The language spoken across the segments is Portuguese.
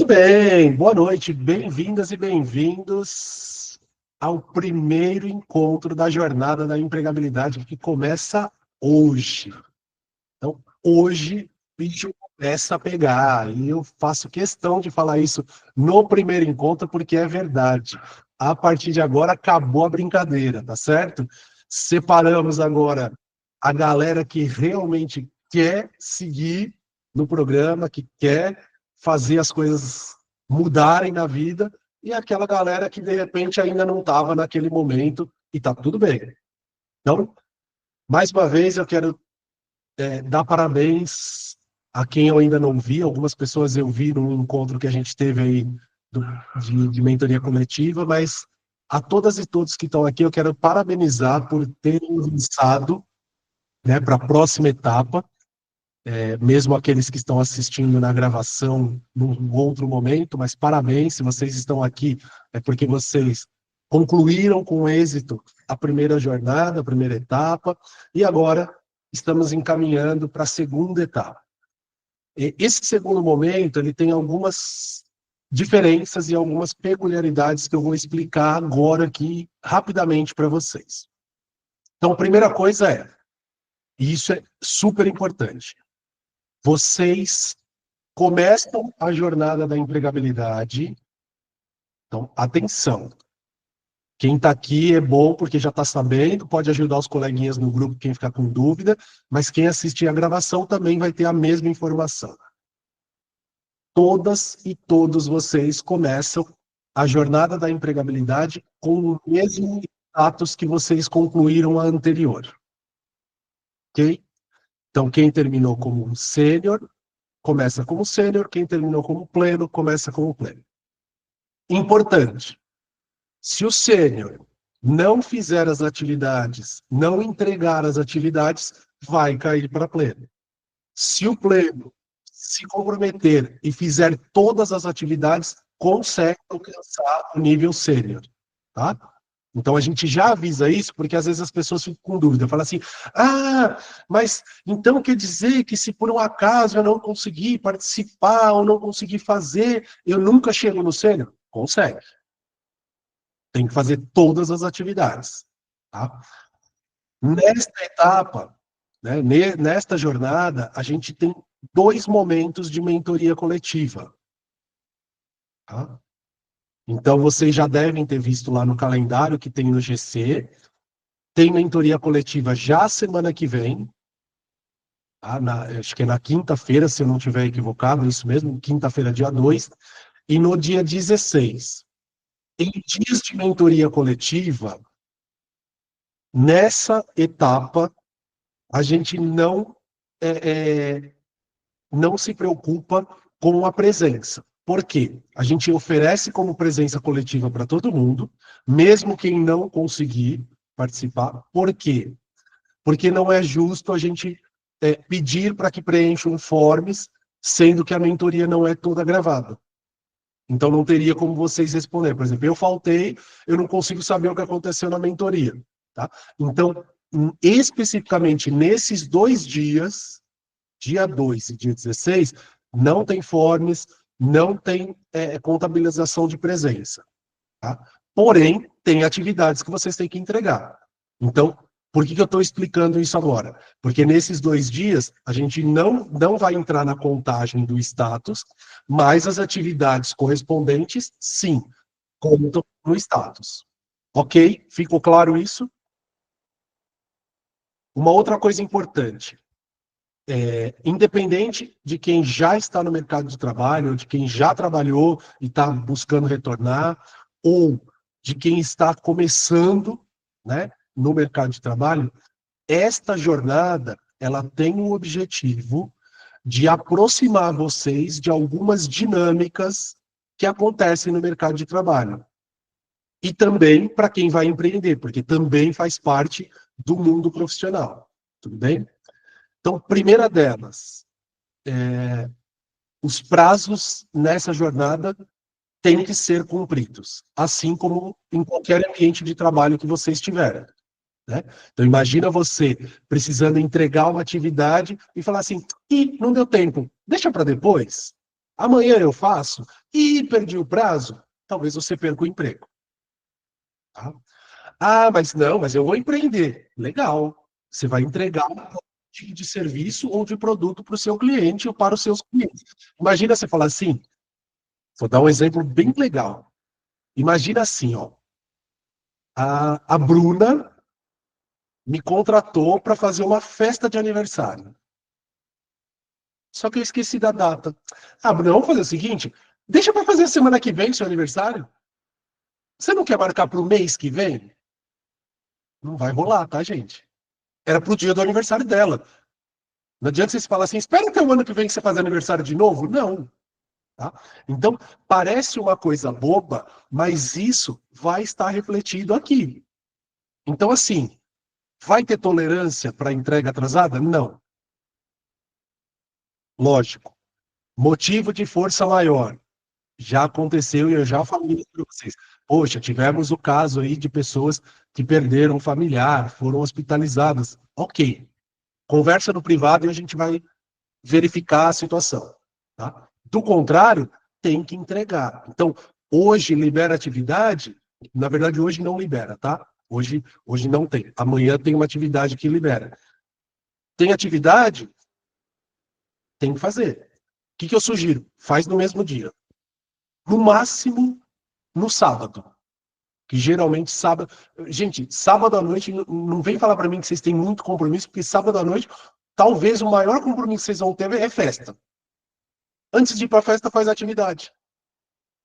Muito bem, boa noite, bem-vindas e bem-vindos ao primeiro encontro da Jornada da Empregabilidade que começa hoje. Então, hoje o bicho começa a pegar, e eu faço questão de falar isso no primeiro encontro porque é verdade. A partir de agora acabou a brincadeira, tá certo? Separamos agora a galera que realmente quer seguir no programa, que quer fazer as coisas mudarem na vida, e aquela galera que de repente ainda não estava naquele momento, e tá tudo bem. Então, mais uma vez, eu quero dar parabéns a quem eu ainda não vi. Algumas pessoas eu vi no encontro que a gente teve aí de mentoria coletiva, mas a todas e todos que estão aqui, eu quero parabenizar por terem avançado, né, para a próxima etapa. Mesmo aqueles que estão assistindo na gravação num outro momento, mas parabéns, se vocês estão aqui, é porque vocês concluíram com êxito a primeira jornada, a primeira etapa, e agora estamos encaminhando para a segunda etapa. Esse segundo momento, ele tem algumas diferenças e algumas peculiaridades que eu vou explicar agora aqui rapidamente para vocês. Então, a primeira coisa e isso é super importante, vocês começam a jornada da empregabilidade. Então, atenção. Quem está aqui é bom porque já está sabendo, pode ajudar os coleguinhas no grupo, quem ficar com dúvida, mas quem assistir a gravação também vai ter a mesma informação. Todas e todos vocês começam a jornada da empregabilidade com o mesmo status que vocês concluíram a anterior. Ok? Então, quem terminou como sênior, começa como sênior, quem terminou como pleno, começa como pleno. Importante, se o sênior não fizer as atividades, não entregar as atividades, vai cair para pleno. Se o pleno se comprometer e fizer todas as atividades, consegue alcançar o nível sênior, tá? Então a gente já avisa isso, porque às vezes as pessoas ficam com dúvida, falam assim, mas então quer dizer que se por um acaso eu não conseguir participar ou não conseguir fazer, eu nunca chego no sênior? Consegue. Tem que fazer todas as atividades, tá? Nesta etapa, né, nesta jornada, a gente tem 2 momentos de mentoria coletiva, tá? Então, vocês já devem ter visto lá no calendário que tem no GC, tem mentoria coletiva já semana que vem, tá? Acho que é na quinta-feira, se eu não estiver equivocado, isso mesmo, quinta-feira, dia 2, e no dia 16. Em dias de mentoria coletiva, nessa etapa, a gente não se preocupa com a presença. Por quê? A gente oferece como presença coletiva para todo mundo, mesmo quem não conseguir participar. Por quê? Porque não é justo a gente pedir para que preencham forms, sendo que a mentoria não é toda gravada. Então não teria como vocês responder. Por exemplo, eu faltei, eu não consigo saber o que aconteceu na mentoria. Tá? Então, especificamente nesses 2 dias, dia 2 e dia 16, não tem forms, não tem contabilização de presença. Tá? Porém, tem atividades que vocês têm que entregar. Então, por que eu estou explicando isso agora? Porque nesses 2 dias, a gente não vai entrar na contagem do status, mas as atividades correspondentes, sim, contam no status. Ok? Ficou claro isso? Uma outra coisa importante. Independente de quem já está no mercado de trabalho, ou de quem já trabalhou e está buscando retornar, ou de quem está começando, né, no mercado de trabalho, esta jornada ela tem o objetivo de aproximar vocês de algumas dinâmicas que acontecem no mercado de trabalho. E também para quem vai empreender, porque também faz parte do mundo profissional. Tudo bem? Então, primeira delas, os prazos nessa jornada têm que ser cumpridos, assim como em qualquer ambiente de trabalho que você estiver. Né? Então, imagina você precisando entregar uma atividade e falar assim, não deu tempo, deixa para depois. Amanhã eu faço e perdi o prazo, talvez você perca o emprego. Tá? Ah, mas eu vou empreender. Legal. Você vai entregar um tipo de serviço ou de produto para o seu cliente ou para os seus clientes. Imagina você falar assim, vou dar um exemplo bem legal. Imagina assim, ó, a Bruna me contratou para fazer uma festa de aniversário. Só que eu esqueci da data. Ah, Bruna, vamos fazer o seguinte, deixa para fazer a semana que vem, seu aniversário. Você não quer marcar para o mês que vem? Não vai rolar, tá, gente? Era pro dia do aniversário dela. Não adianta vocês falar assim, espera até o ano que vem que você faz aniversário de novo. Não. Tá? Então, parece uma coisa boba, mas isso vai estar refletido aqui. Então, assim, vai ter tolerância para entrega atrasada? Não. Lógico. Motivo de força maior. Já aconteceu e eu já falei para vocês. Poxa, tivemos o caso aí de pessoas que perderam um familiar, foram hospitalizadas. Ok. Conversa no privado e a gente vai verificar a situação. Tá? Do contrário, tem que entregar. Então, hoje libera atividade, na verdade, hoje não libera, tá? Hoje não tem. Amanhã tem uma atividade que libera. Tem atividade? Tem que fazer. O que eu sugiro? Faz no mesmo dia. No máximo, no sábado. Que geralmente sábado. Gente, sábado à noite, não vem falar para mim que vocês têm muito compromisso, porque sábado à noite, talvez o maior compromisso que vocês vão ter é festa. Antes de ir para a festa, faz atividade.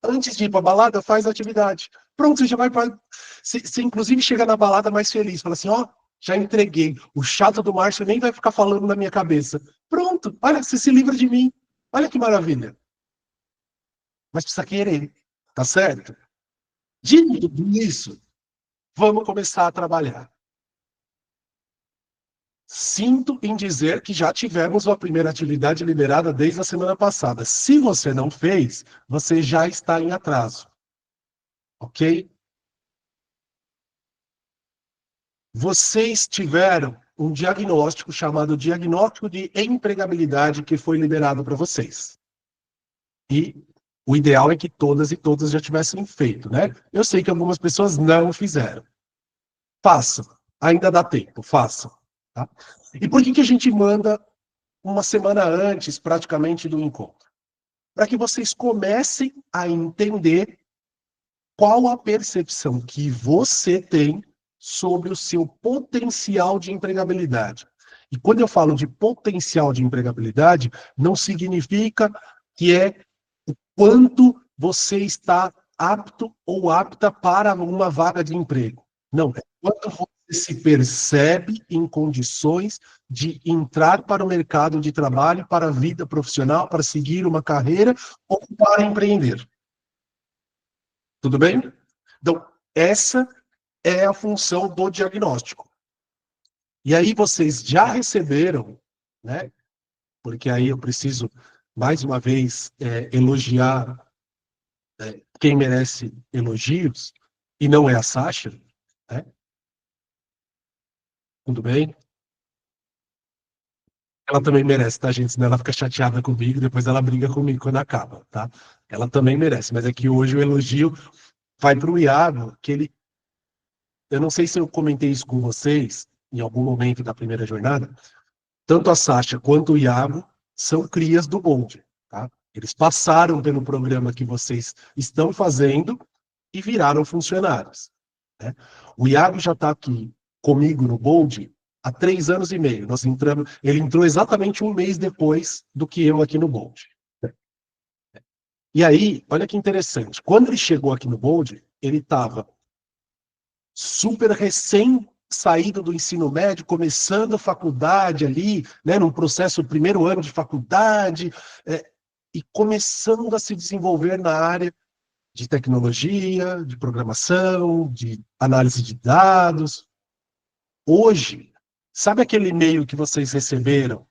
Antes de ir para a balada, faz atividade. Pronto, você já vai para. Você, inclusive, chega na balada mais feliz. Fala assim: ó, já entreguei. O chato do Márcio nem vai ficar falando na minha cabeça. Pronto, olha, você se livra de mim. Olha que maravilha. Mas precisa querer, tá certo? Dito tudo isso, vamos começar a trabalhar. Sinto em dizer que já tivemos a primeira atividade liberada desde a semana passada. Se você não fez, você já está em atraso, ok? Vocês tiveram um diagnóstico chamado diagnóstico de empregabilidade que foi liberado para vocês. E o ideal é que todas e todas já tivessem feito, né? Eu sei que algumas pessoas não fizeram. Façam, ainda dá tempo, façam. Tá? E por que a gente manda uma semana antes, praticamente, do encontro? Para que vocês comecem a entender qual a percepção que você tem sobre o seu potencial de empregabilidade. E quando eu falo de potencial de empregabilidade, não significa que é o quanto você está apto ou apta para uma vaga de emprego. Não, é quanto você se percebe em condições de entrar para o mercado de trabalho, para a vida profissional, para seguir uma carreira ou para empreender. Tudo bem? Então, essa é a função do diagnóstico. E aí vocês já receberam, né? Porque aí eu preciso, mais uma vez, elogiar quem merece elogios, e não é a Sasha, né? Tudo bem? Ela também merece, tá, gente? Senão ela fica chateada comigo, depois ela briga comigo quando acaba, tá? Ela também merece, mas é que hoje o elogio vai para o Iago, que ele. Eu não sei se eu comentei isso com vocês em algum momento da primeira jornada. Tanto a Sasha quanto o Iago são crias do Bold, tá? Eles passaram pelo programa que vocês estão fazendo e viraram funcionários, né? O Iago já está aqui comigo no Bold há 3 anos e meio. Ele entrou exatamente um mês depois do que eu aqui no Bold. E aí, olha que interessante. Quando ele chegou aqui no Bold, ele estava super recém saído do ensino médio, começando a faculdade ali, né, num processo, primeiro ano de faculdade, e começando a se desenvolver na área de tecnologia, de programação, de análise de dados. Hoje, sabe aquele e-mail que vocês receberam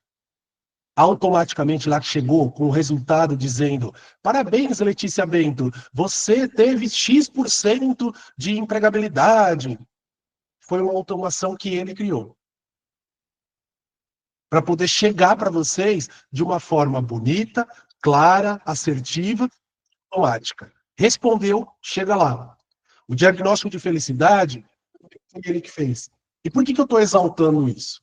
automaticamente lá que chegou com o resultado dizendo: parabéns, Letícia Bento, você teve X% de empregabilidade. Foi uma automação que ele criou para poder chegar para vocês de uma forma bonita, clara, assertiva, automática. Respondeu, chega lá. O diagnóstico de felicidade foi ele que fez. E por que eu estou exaltando isso?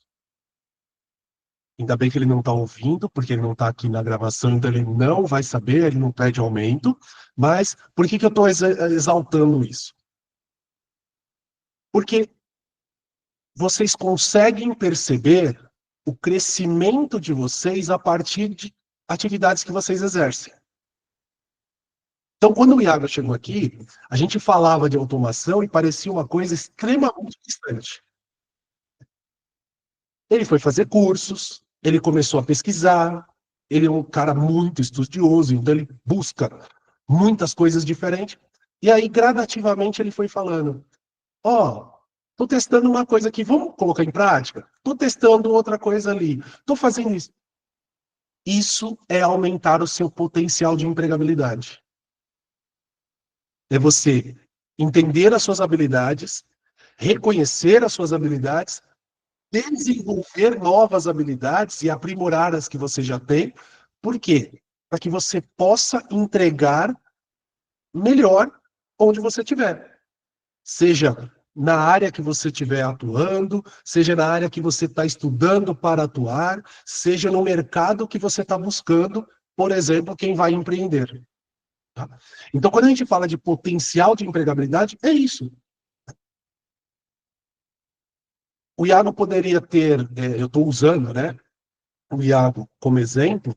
Ainda bem que ele não está ouvindo, porque ele não está aqui na gravação, então ele não vai saber, ele não pede aumento. Mas por que eu estou exaltando isso? Porque vocês conseguem perceber o crescimento de vocês a partir de atividades que vocês exercem. Então, quando o Iago chegou aqui, a gente falava de automação e parecia uma coisa extremamente distante. Ele foi fazer cursos, ele começou a pesquisar, ele é um cara muito estudioso, então ele busca muitas coisas diferentes. E aí, gradativamente, ele foi falando: ó, tô testando uma coisa aqui, vamos colocar em prática? Tô testando outra coisa ali, tô fazendo isso. Isso é aumentar o seu potencial de empregabilidade. É você entender as suas habilidades, reconhecer as suas habilidades, desenvolver novas habilidades e aprimorar as que você já tem. Por quê? Para que você possa entregar melhor onde você estiver. Seja na área que você estiver atuando, seja na área que você está estudando para atuar, seja no mercado que você está buscando, por exemplo, quem vai empreender. Tá? Então, quando a gente fala de potencial de empregabilidade, é isso. O Iago poderia ter, eu estou usando, né, o Iago como exemplo,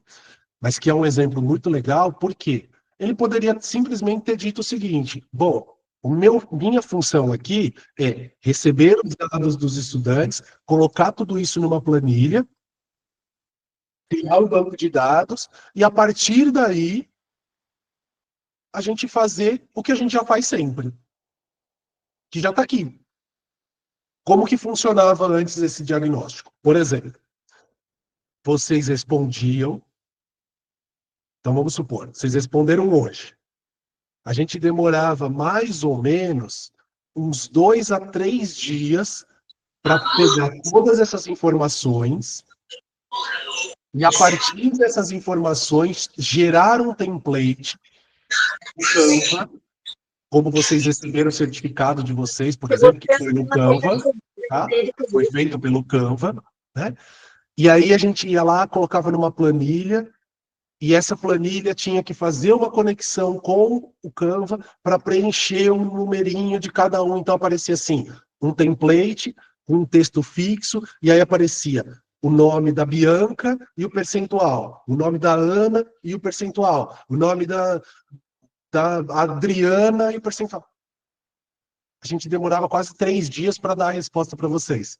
mas que é um exemplo muito legal, porque ele poderia simplesmente ter dito o seguinte: bom, minha função aqui é receber os dados dos estudantes, colocar tudo isso numa planilha, criar um banco de dados, e a partir daí a gente fazer o que a gente já faz sempre, que já está aqui. Como que funcionava antes esse diagnóstico? Por exemplo, vocês respondiam, então vamos supor, vocês responderam hoje. A gente demorava mais ou menos uns 2 a 3 dias para pegar todas essas informações e, a partir dessas informações, gerar um template no Canva, como vocês receberam o certificado de vocês, por exemplo, que foi no Canva, tá? Foi feito pelo Canva, né? E aí a gente ia lá, colocava numa planilha, e essa planilha tinha que fazer uma conexão com o Canva para preencher um numerinho de cada um. Então aparecia assim, um template, um texto fixo, e aí aparecia o nome da Bianca e o percentual, o nome da Ana e o percentual, o nome da Adriana e o percentual. A gente demorava quase 3 dias para dar a resposta para vocês.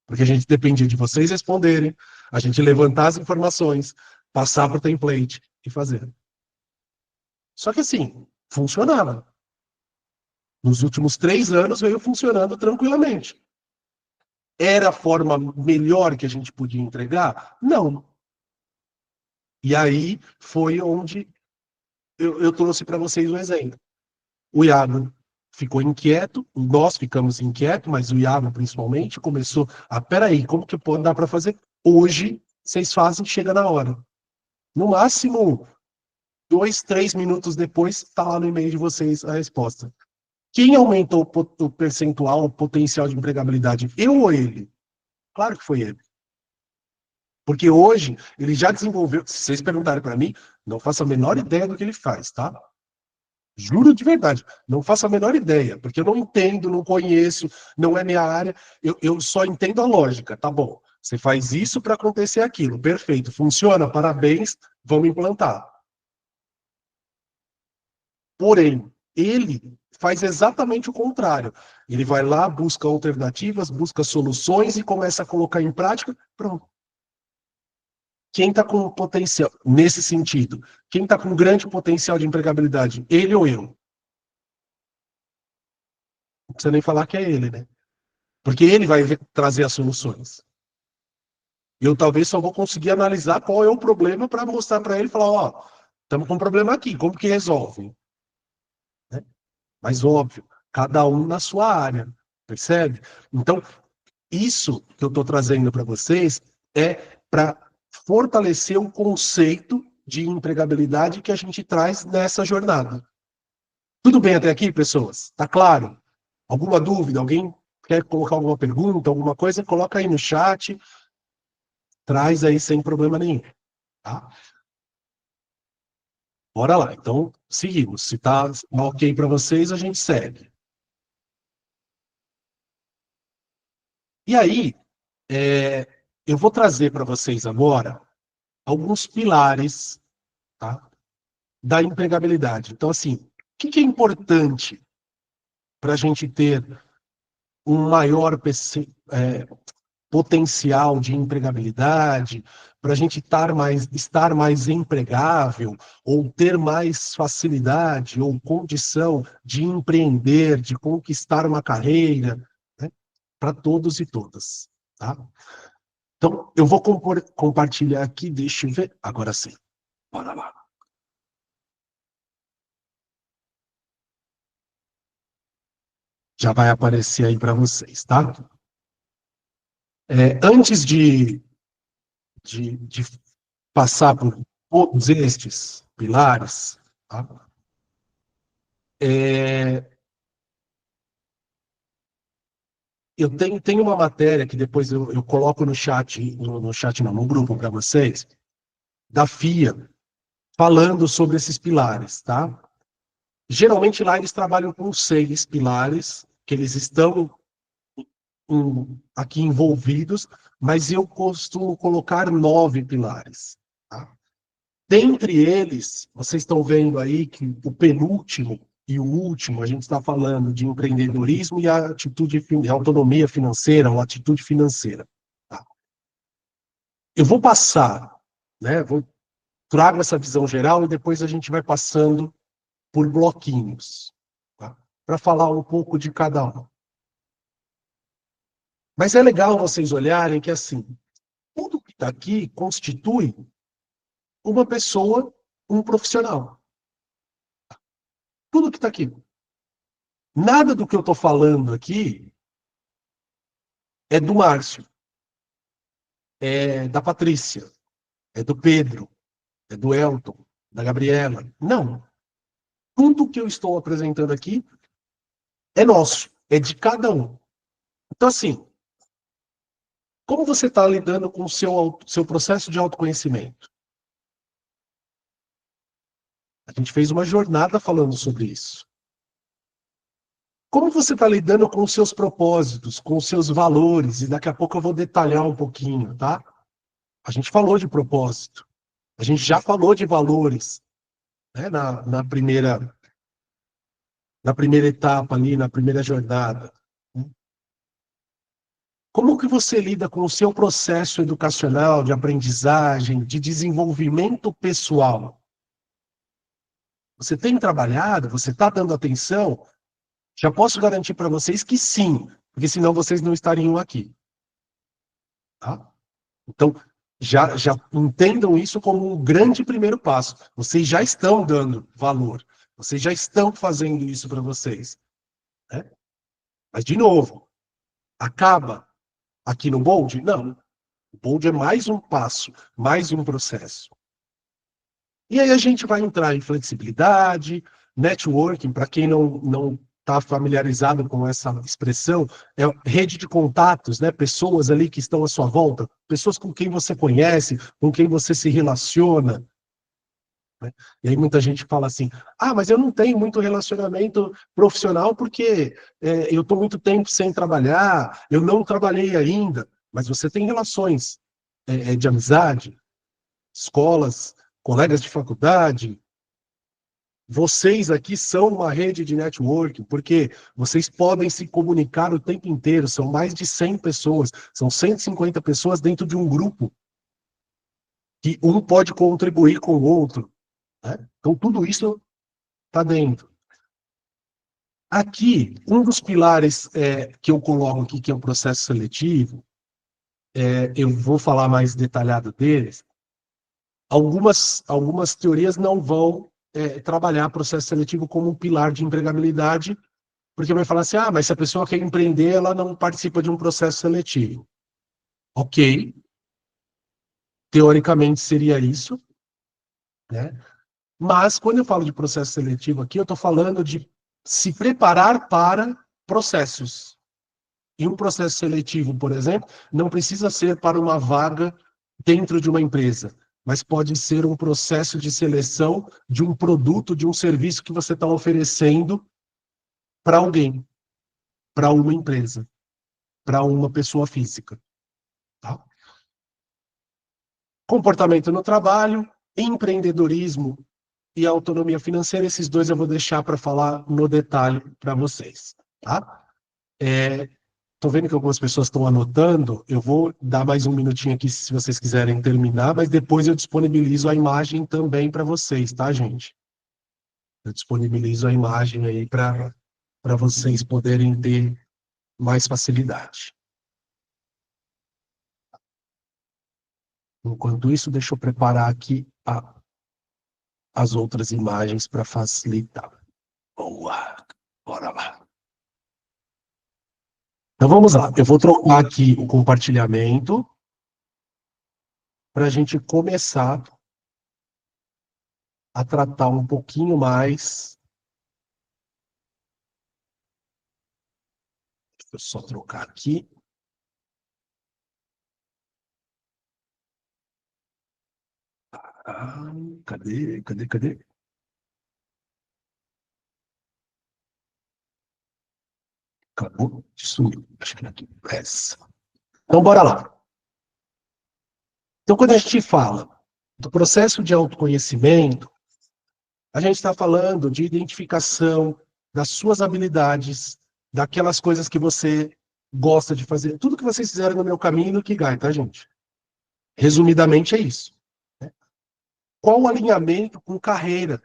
Porque a gente dependia de vocês responderem, a gente levantar as informações, passar para o template e fazer. Só que assim, funcionava. Nos últimos 3 anos veio funcionando tranquilamente. Era a forma melhor que a gente podia entregar? Não. E aí foi onde eu trouxe para vocês um exemplo. O Iago ficou inquieto, nós ficamos inquietos, mas o Iago principalmente começou a, peraí, como que dá para fazer? Hoje, vocês fazem, chega na hora. No máximo, 2, 3 minutos depois, está lá no e-mail de vocês a resposta. Quem aumentou o percentual, o potencial de empregabilidade? Eu ou ele? Claro que foi ele. Porque hoje, ele já desenvolveu, se vocês perguntarem para mim, não faço a menor ideia do que ele faz, tá? Juro de verdade, não faço a menor ideia, porque eu não entendo, não conheço, não é minha área, eu só entendo a lógica, tá bom. Você faz isso para acontecer aquilo, perfeito, funciona, parabéns, vamos implantar. Porém, ele faz exatamente o contrário. Ele vai lá, busca alternativas, busca soluções e começa a colocar em prática, pronto. Quem está com potencial, nesse sentido, quem está com grande potencial de empregabilidade, ele ou eu? Não precisa nem falar que é ele, né? Porque ele vai trazer as soluções. Eu talvez só vou conseguir analisar qual é o problema para mostrar para ele e falar, ó, estamos com um problema aqui, como que resolve? Né? Mas óbvio, cada um na sua área, percebe? Então, isso que eu estou trazendo para vocês é para fortalecer o conceito de empregabilidade que a gente traz nessa jornada. Tudo bem até aqui, pessoas? Tá claro? Alguma dúvida? Alguém quer colocar alguma pergunta, alguma coisa? Coloca aí no chat, traz aí sem problema nenhum. Tá? Bora lá. Então, seguimos. Se tá ok para vocês, a gente segue. E aí, eu vou trazer para vocês agora alguns pilares, tá, da empregabilidade. Então, assim, o que é importante para a gente ter um maior potencial de empregabilidade, para a gente estar mais empregável, ou ter mais facilidade ou condição de empreender, de conquistar uma carreira, né, para todos e todas. Tá? Então, eu vou compartilhar aqui, deixa eu ver. Agora sim. Bora lá. Já vai aparecer aí para vocês, tá? Antes de passar por todos estes pilares, tá? É, eu tenho uma matéria que depois eu coloco no chat, no chat não, no grupo para vocês, da FIA, falando sobre esses pilares, tá? Geralmente lá eles trabalham com 6 pilares, que eles estão aqui envolvidos, mas eu costumo colocar 9 pilares. Tá? Dentre eles, vocês estão vendo aí que o penúltimo e o último, a gente está falando de empreendedorismo e a a autonomia financeira, ou atitude financeira. Tá? Eu vou passar, né, trago essa visão geral e depois a gente vai passando por bloquinhos, tá? Para falar um pouco de cada um. Mas é legal vocês olharem que, assim, tudo que está aqui constitui uma pessoa, um profissional. Tudo que está aqui. Nada do que eu estou falando aqui é do Márcio, é da Patrícia, é do Pedro, é do Elton, da Gabriela. Não. Tudo que eu estou apresentando aqui é nosso, é de cada um. Então, assim, como você está lidando com o seu processo de autoconhecimento? A gente fez uma jornada falando sobre isso. Como você está lidando com os seus propósitos, com os seus valores? E daqui a pouco eu vou detalhar um pouquinho, tá? A gente falou de propósito. A gente já falou de valores, né, na primeira etapa ali, na primeira jornada. Como que você lida com o seu processo educacional, de aprendizagem, de desenvolvimento pessoal? Você tem trabalhado? Você está dando atenção? Já posso garantir para vocês que sim, porque senão vocês não estariam aqui. Tá? Então, já entendam isso como um grande primeiro passo. Vocês já estão dando valor. Vocês já estão fazendo isso para vocês. Né? Mas, de novo, acaba aqui no Bold? Não. O Bold é mais um passo, mais um processo. E aí a gente vai entrar em flexibilidade, networking, para quem não está familiarizado com essa expressão, é rede de contatos, né? Pessoas ali que estão à sua volta, pessoas com quem você conhece, com quem você se relaciona. Né? E aí muita gente fala assim, mas eu não tenho muito relacionamento profissional porque eu estou muito tempo sem trabalhar, eu não trabalhei ainda, mas você tem relações de amizade, escolas, colegas de faculdade. Vocês aqui são uma rede de networking, porque vocês podem se comunicar o tempo inteiro, são mais de 100 pessoas, são 150 pessoas dentro de um grupo, que um pode contribuir com o outro. Né? Então, tudo isso está dentro. Aqui, um dos pilares que eu coloco aqui, que é o processo seletivo, eu vou falar mais detalhado deles. Algumas teorias não vão trabalhar processo seletivo como um pilar de empregabilidade, porque vai falar assim, mas se a pessoa quer empreender, ela não participa de um processo seletivo. Ok, teoricamente seria isso, né? Mas, quando eu falo de processo seletivo aqui, eu estou falando de se preparar para processos. E um processo seletivo, por exemplo, não precisa ser para uma vaga dentro de uma empresa, mas pode ser um processo de seleção de um produto, de um serviço que você está oferecendo para alguém, para uma empresa, para uma pessoa física. Tá? Comportamento no trabalho, empreendedorismo e autonomia financeira, esses dois eu vou deixar para falar no detalhe para vocês. Tá? Estou vendo que algumas pessoas estão anotando, eu vou dar mais um minutinho aqui se vocês quiserem terminar, mas depois eu disponibilizo a imagem também para vocês, tá, gente? Eu disponibilizo a imagem aí para vocês poderem ter mais facilidade. Enquanto isso, deixa eu preparar aqui as outras imagens para facilitar. Boa! Bora lá. Então vamos lá. Eu vou trocar aqui o compartilhamento para a gente começar a tratar um pouquinho mais. Deixa eu só trocar aqui. Ah, cadê? Acabou de sumir. Acho que é aqui. Essa. Então, bora lá. Então, quando a gente fala do processo de autoconhecimento, a gente está falando de identificação das suas habilidades, daquelas coisas que você gosta de fazer. Tudo que vocês fizeram no meu caminho no Ikigai, tá, gente? Resumidamente é isso. Qual o alinhamento com carreira?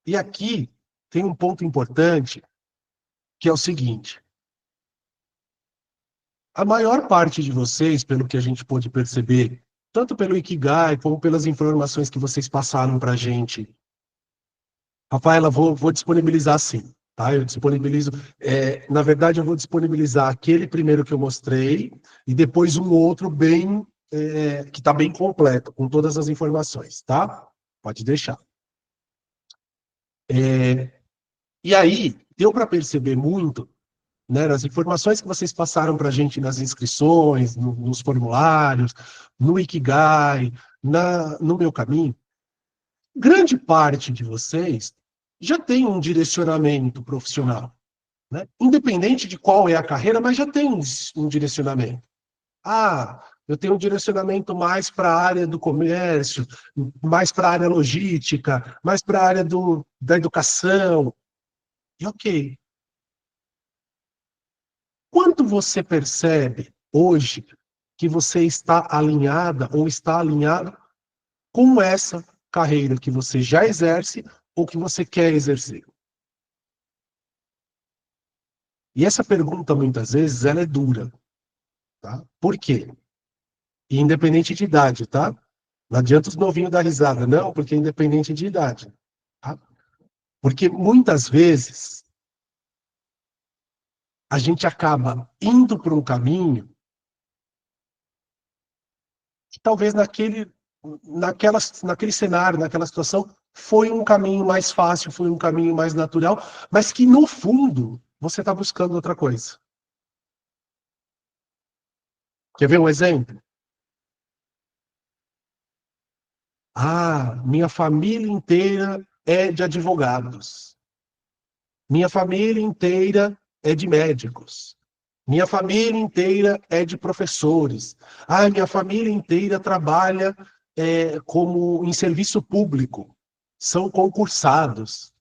E aqui tem um ponto importante, que é o seguinte. A maior parte de vocês, pelo que a gente pôde perceber, tanto pelo Ikigai, como pelas informações que vocês passaram para a gente, Rafaela, vou disponibilizar sim, tá? Eu disponibilizo. Na verdade, eu vou disponibilizar aquele primeiro que eu mostrei e depois um outro bem que está bem completo, com todas as informações, tá? Pode deixar. E aí, deu para perceber muito, né, nas informações que vocês passaram para a gente nas inscrições, nos formulários, no Ikigai, no meu caminho, grande parte de vocês já tem um direcionamento profissional, né? Independente de qual é a carreira, mas já tem um direcionamento. Ah, eu tenho um direcionamento mais para a área do comércio, mais para a área logística, mais para a área da educação. E ok. Quanto você percebe hoje que você está alinhada ou está alinhado com essa carreira que você já exerce ou que você quer exercer? E essa pergunta, muitas vezes, ela é dura. Tá? Por quê? E independente de idade, tá? Não adianta os novinhos dar risada, não, porque é independente de idade. Tá? Porque muitas vezes a gente acaba indo por um caminho que talvez naquele cenário, naquela situação, foi um caminho mais fácil, foi um caminho mais natural, mas que no fundo você está buscando outra coisa. Quer ver um exemplo? Ah, minha família inteira é de advogados. Minha família inteira é de médicos. Minha família inteira é de professores. Ah, minha família inteira trabalha como em serviço público. São concursados.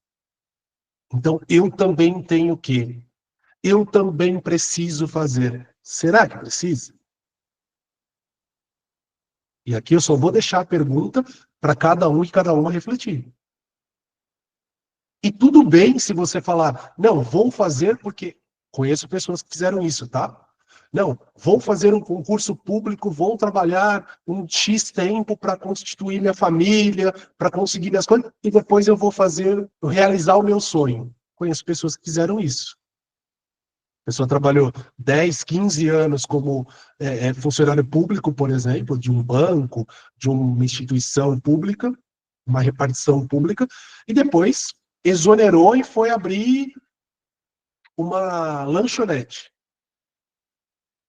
Então, eu também tenho que. Eu também preciso fazer. Será que precisa? E aqui eu só vou deixar a pergunta para cada um e cada uma refletir. E tudo bem se você falar, não, vou fazer porque conheço pessoas que fizeram isso, tá? Não, vou fazer um concurso público, vou trabalhar um X tempo para constituir minha família, para conseguir minhas coisas, e depois eu vou realizar o meu sonho. Conheço pessoas que fizeram isso. A pessoa trabalhou 10, 15 anos como funcionário público, por exemplo, de um banco, de uma instituição pública, uma repartição pública, e depois exonerou e foi abrir uma lanchonete,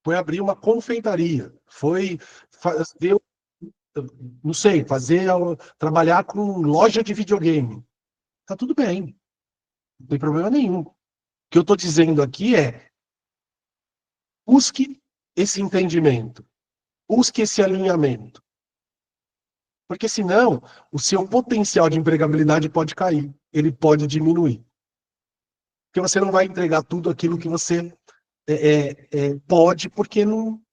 foi abrir uma confeitaria, foi fazer, não sei, trabalhar com loja de videogame. Tá tudo bem, não tem problema nenhum. O que eu estou dizendo aqui é: busque esse entendimento, busque esse alinhamento, porque senão o seu potencial de empregabilidade pode cair, ele pode diminuir, porque você não vai entregar tudo aquilo que você pode, porque não,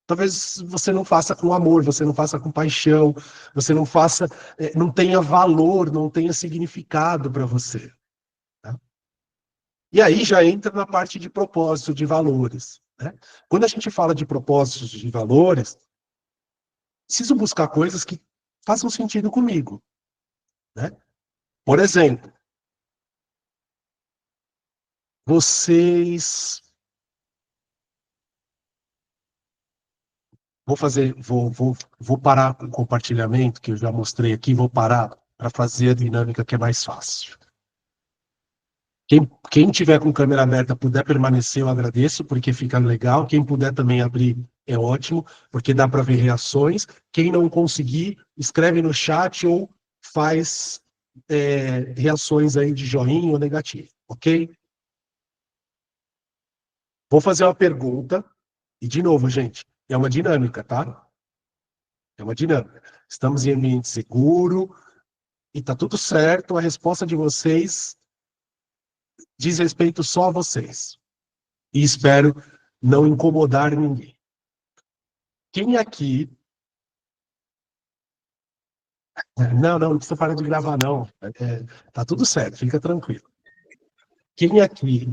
talvez você não faça com amor, você não faça com paixão, você não faça, não tenha valor, não tenha significado para você. Tá? E aí já entra na parte de propósito, de valores. Né? Quando a gente fala de propósitos, de valores, preciso buscar coisas que façam sentido comigo. Né? Por exemplo, vocês. Vou parar com o compartilhamento, que eu já mostrei aqui, vou parar para fazer a dinâmica que é mais fácil. Quem tiver com câmera aberta puder permanecer, eu agradeço, porque fica legal. Quem puder também abrir é ótimo, porque dá para ver reações. Quem não conseguir, escreve no chat ou faz reações aí de joinha ou negativo, ok? Vou fazer uma pergunta, e de novo, gente, é uma dinâmica, tá? É uma dinâmica. Estamos em ambiente seguro e tá tudo certo. A resposta de vocês diz respeito só a vocês. E espero não incomodar ninguém. Quem aqui. Não precisa parar de gravar, não. Tá tudo certo, fica tranquilo. Quem aqui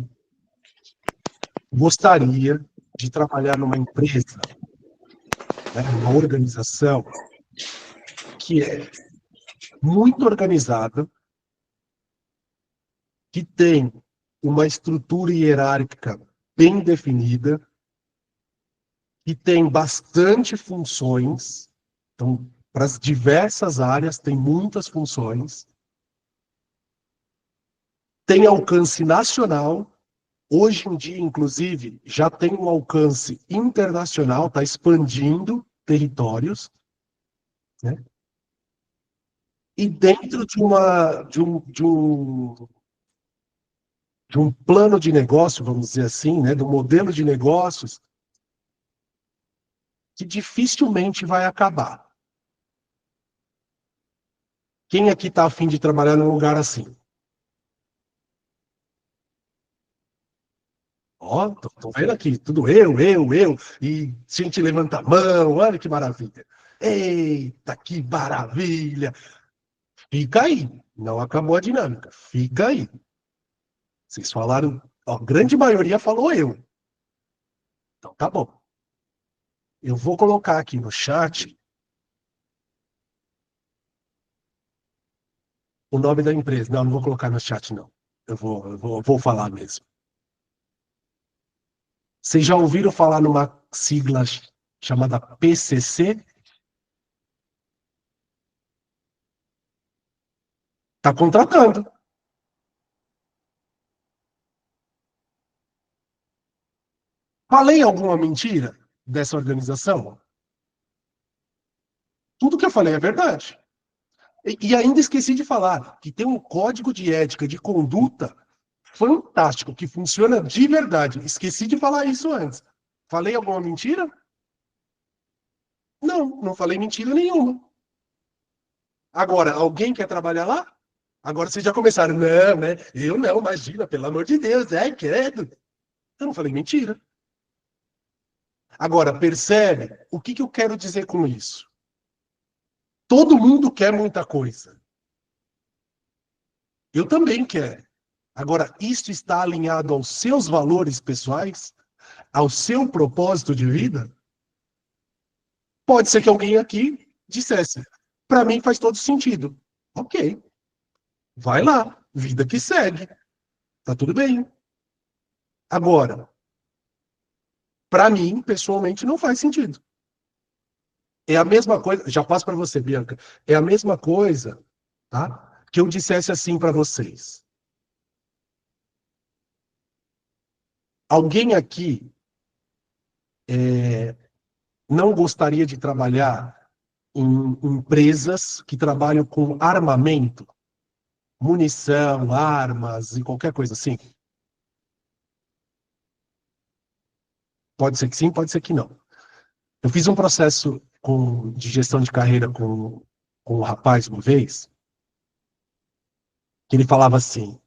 gostaria de trabalhar numa empresa, né, numa organização que é muito organizada, que tem uma estrutura hierárquica bem definida, que tem bastante funções, então, para as diversas áreas, tem muitas funções, tem alcance nacional, hoje em dia, inclusive, já tem um alcance internacional, está expandindo territórios, né? E dentro de um plano de negócio, vamos dizer assim, né, do modelo de negócios, que dificilmente vai acabar. Quem aqui está a fim de trabalhar num lugar assim? Ó, tô vendo aqui, tudo eu, e gente levanta a mão, olha que maravilha. Eita, que maravilha! Fica aí, não acabou a dinâmica, fica aí. Vocês falaram, a grande maioria falou eu. Então tá bom. Eu vou colocar aqui no chat o nome da empresa. Não vou colocar no chat, não. Eu vou falar mesmo. Vocês já ouviram falar numa sigla chamada PCC? Está contratando. Falei alguma mentira dessa organização? Tudo que eu falei é verdade. E ainda esqueci de falar que tem um código de ética, de conduta fantástico, que funciona de verdade. Esqueci de falar isso antes. Falei alguma mentira? Não falei mentira nenhuma. Agora, alguém quer trabalhar lá? Agora vocês já começaram. Não, né? Eu não, imagina, pelo amor de Deus, credo. Eu não falei mentira. Agora, percebe o que eu quero dizer com isso? Todo mundo quer muita coisa. Eu também quero. Agora, isto está alinhado aos seus valores pessoais? Ao seu propósito de vida? Pode ser que alguém aqui dissesse: para mim faz todo sentido. Ok, vai lá, vida que segue. Tá tudo bem. Agora, para mim, pessoalmente, não faz sentido. É a mesma coisa, já passo para você, Bianca. É a mesma coisa tá? Que eu dissesse assim para vocês. Alguém aqui não gostaria de trabalhar em empresas que trabalham com armamento, munição, armas e qualquer coisa assim? Pode ser que sim, pode ser que não. Eu fiz um processo de gestão de carreira com um rapaz uma vez, que ele falava assim,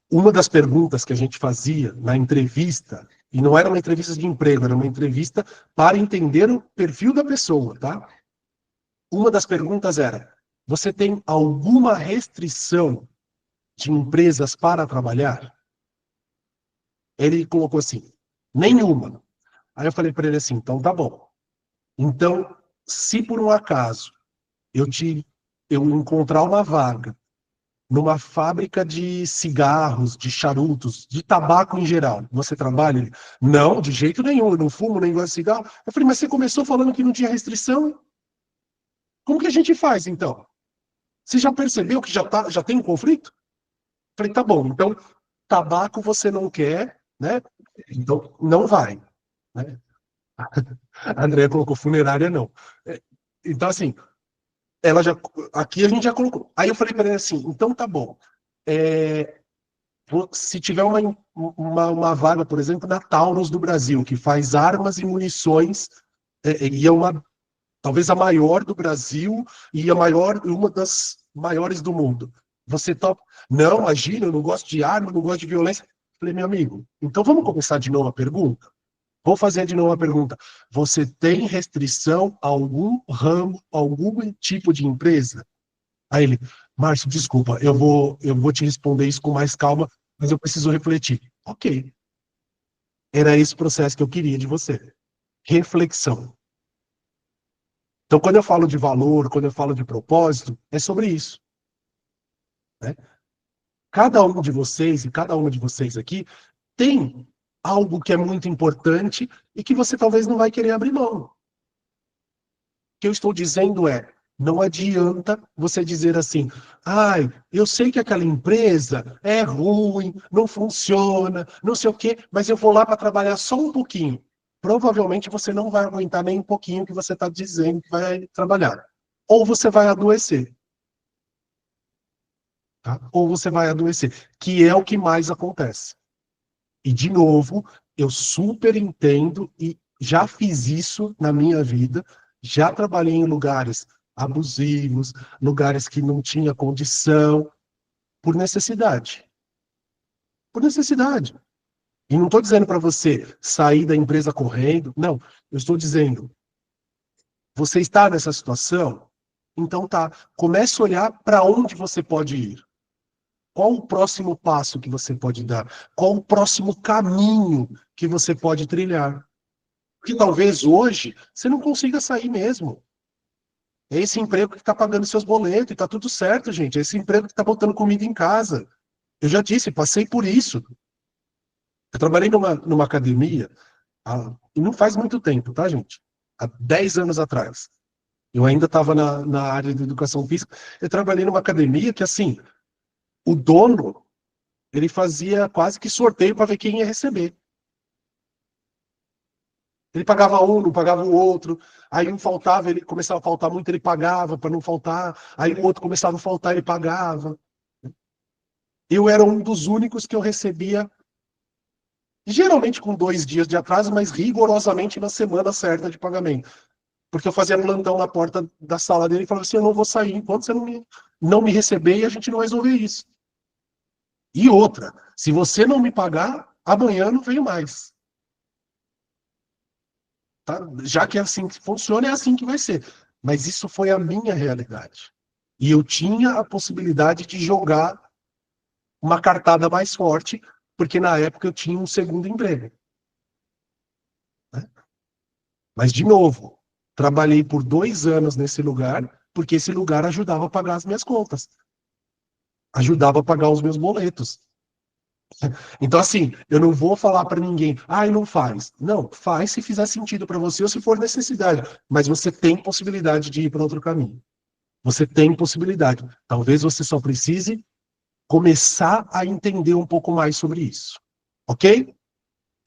uma das perguntas que a gente fazia na entrevista, e não era uma entrevista de emprego, era uma entrevista para entender o perfil da pessoa, tá? Uma das perguntas era: você tem alguma restrição de empresas para trabalhar? Ele colocou assim: nenhuma. Aí eu falei para ele assim: então tá bom. Então, se por um acaso eu te eu encontrar uma vaga numa fábrica de cigarros, de charutos, de tabaco em geral, você trabalha? Ele, não, de jeito nenhum, eu não fumo, nem gosto de cigarro. Eu falei, mas você começou falando que não tinha restrição? Como que a gente faz, então? Você já percebeu que já tem um conflito? Eu falei, tá bom, então tabaco você não quer, né? Então não vai, né? A Andrea colocou funerária, não. Então, assim, ela já. Aqui a gente já colocou. Aí eu falei para ela assim: então tá bom. É, se tiver uma vaga, por exemplo, na Taurus do Brasil, que faz armas e munições, e é talvez a maior do Brasil e uma das maiores do mundo. Você topa? Não, imagina, eu não gosto de arma, não gosto de violência. Falei, meu amigo, então vamos começar de novo a pergunta? Vou fazer de novo a pergunta. Você tem restrição a algum ramo, a algum tipo de empresa? Aí ele, Márcio, desculpa, eu vou te responder isso com mais calma, mas eu preciso refletir. Ok, era esse o processo que eu queria de você. Reflexão. Então, quando eu falo de valor, quando eu falo de propósito, é sobre isso, né? Cada um de vocês e cada uma de vocês aqui tem algo que é muito importante e que você talvez não vai querer abrir mão. O que eu estou dizendo é, não adianta você dizer assim, ai, eu sei que aquela empresa é ruim, não funciona, não sei o quê, mas eu vou lá para trabalhar só um pouquinho. Provavelmente você não vai aguentar nem um pouquinho que você está dizendo que vai trabalhar. Ou você vai adoecer, tá? Ou você vai adoecer, que é o que mais acontece. E, de novo, eu super entendo e já fiz isso na minha vida, já trabalhei em lugares abusivos, lugares que não tinha condição, por necessidade. Por necessidade. E não estou dizendo para você sair da empresa correndo, não. Eu estou dizendo, você está nessa situação? Então tá, comece a olhar para onde você pode ir. Qual o próximo passo que você pode dar? Qual o próximo caminho que você pode trilhar? Porque talvez hoje você não consiga sair mesmo. É esse emprego que está pagando seus boletos e está tudo certo, gente. É esse emprego que está botando comida em casa. Eu já disse, passei por isso. Eu trabalhei numa academia e não faz muito tempo, tá, gente? Há 10 anos atrás. Eu ainda estava na área de educação física. Eu trabalhei numa academia que, assim, o dono, ele fazia quase que sorteio para ver quem ia receber. Ele pagava um, não pagava o outro. Aí um faltava, ele começava a faltar muito, ele pagava para não faltar. Aí o outro começava a faltar, ele pagava. Eu era um dos únicos que eu recebia, geralmente com 2 dias de atraso, mas rigorosamente na semana certa de pagamento. Porque eu fazia plantão na porta da sala dele e falava assim: eu não vou sair enquanto você não me receber e a gente não resolver isso. E outra, se você não me pagar, amanhã eu não venho mais. Tá? Já que é assim que funciona, é assim que vai ser. Mas isso foi a minha realidade. E eu tinha a possibilidade de jogar uma cartada mais forte, porque na época eu tinha um segundo emprego. Né? Mas, de novo, trabalhei por 2 anos nesse lugar, porque esse lugar ajudava a pagar as minhas contas, ajudava a pagar os meus boletos. Então, assim, eu não vou falar para ninguém, não faz. Não, faz se fizer sentido para você ou se for necessidade. Mas você tem possibilidade de ir para outro caminho. Você tem possibilidade. Talvez você só precise começar a entender um pouco mais sobre isso. Ok?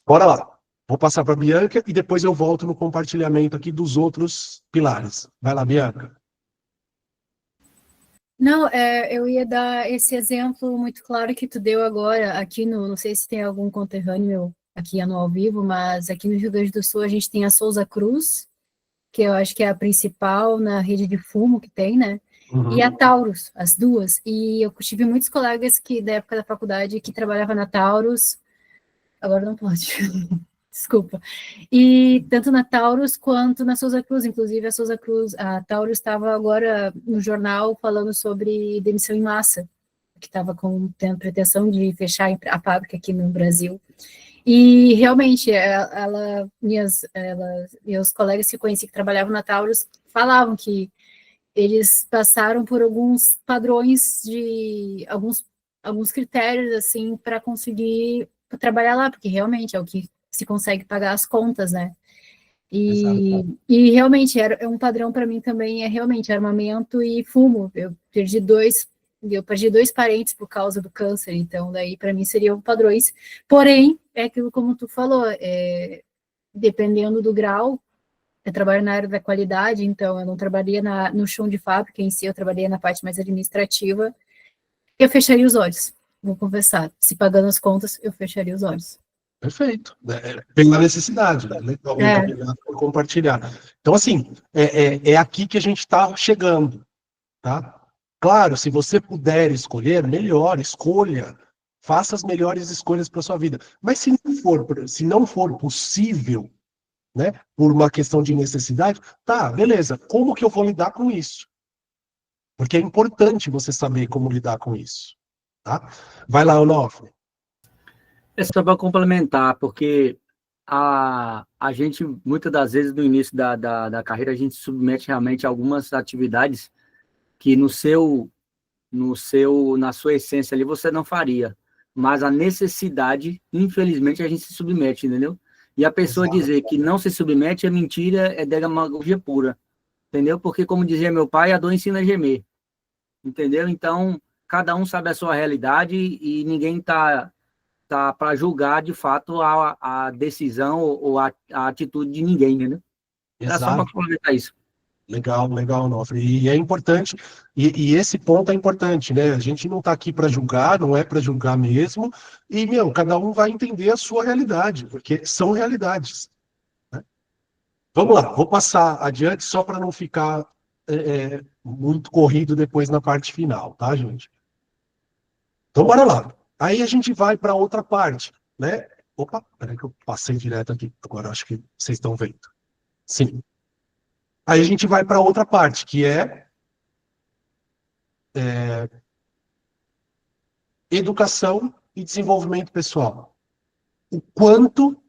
Bora lá. Vou passar para a Bianca e depois eu volto no compartilhamento aqui dos outros pilares. Vai lá, Bianca. Não, eu ia dar esse exemplo muito claro que tu deu agora, aqui no, não sei se tem algum conterrâneo aqui no ao vivo, mas aqui no Rio Grande do Sul a gente tem a Souza Cruz, que eu acho que é a principal na rede de fumo que tem, né? E a Taurus, as duas. E eu tive muitos colegas que, da época da faculdade, que trabalhavam na Taurus, agora não pode, desculpa. E tanto na Taurus quanto na Souza Cruz, inclusive a Souza Cruz, a Taurus estava agora no jornal falando sobre demissão em massa, que estava tendo pretensão de fechar a fábrica aqui no Brasil. E realmente, meus colegas que conheci que trabalhavam na Taurus falavam que eles passaram por alguns padrões de alguns critérios assim para conseguir trabalhar lá, porque realmente é o que se consegue pagar as contas, né? E realmente é um padrão para mim também, é realmente armamento e fumo. Eu perdi dois parentes por causa do câncer, então daí para mim seriam padrões. Porém, é aquilo como tu falou, dependendo do grau, eu trabalho na área da qualidade, então eu não trabalhei no chão de fábrica em si, eu trabalhei na parte mais administrativa. Eu fecharia os olhos, vou confessar. Se pagando as contas, eu fecharia os olhos. Perfeito. Pela necessidade, né? Legal, obrigado por compartilhar. Então, assim, é aqui que a gente está chegando, tá? Claro, se você puder escolher, melhor, escolha. Faça as melhores escolhas para sua vida. Mas se não for possível, né, por uma questão de necessidade, tá, beleza. Como que eu vou lidar com isso? Porque é importante você saber como lidar com isso, tá? Vai lá, Onofre. É só para complementar, porque a gente, muitas das vezes, no início da carreira, a gente submete realmente a algumas atividades que na sua essência ali, você não faria. Mas a necessidade, infelizmente, a gente se submete, entendeu? E a pessoa dizer que não se submete é mentira, é demagogia pura, entendeu? Porque, como dizia meu pai, a dor ensina a gemer, entendeu? Então, cada um sabe a sua realidade e ninguém está para julgar, de fato, a decisão ou a atitude de ninguém, né? Era só para complementar isso. Legal, legal, Onofre. E é importante, e esse ponto é importante, né? A gente não está aqui para julgar, não é para julgar mesmo, e, cada um vai entender a sua realidade, porque são realidades. Né? Vamos lá, vou passar adiante só para não ficar muito corrido depois na parte final, tá, gente? Então, bora lá. Aí a gente vai para outra parte, né? Opa, peraí que eu passei direto aqui. Agora acho que vocês estão vendo. Sim. Aí a gente vai para outra parte, que é educação e desenvolvimento pessoal. O quanto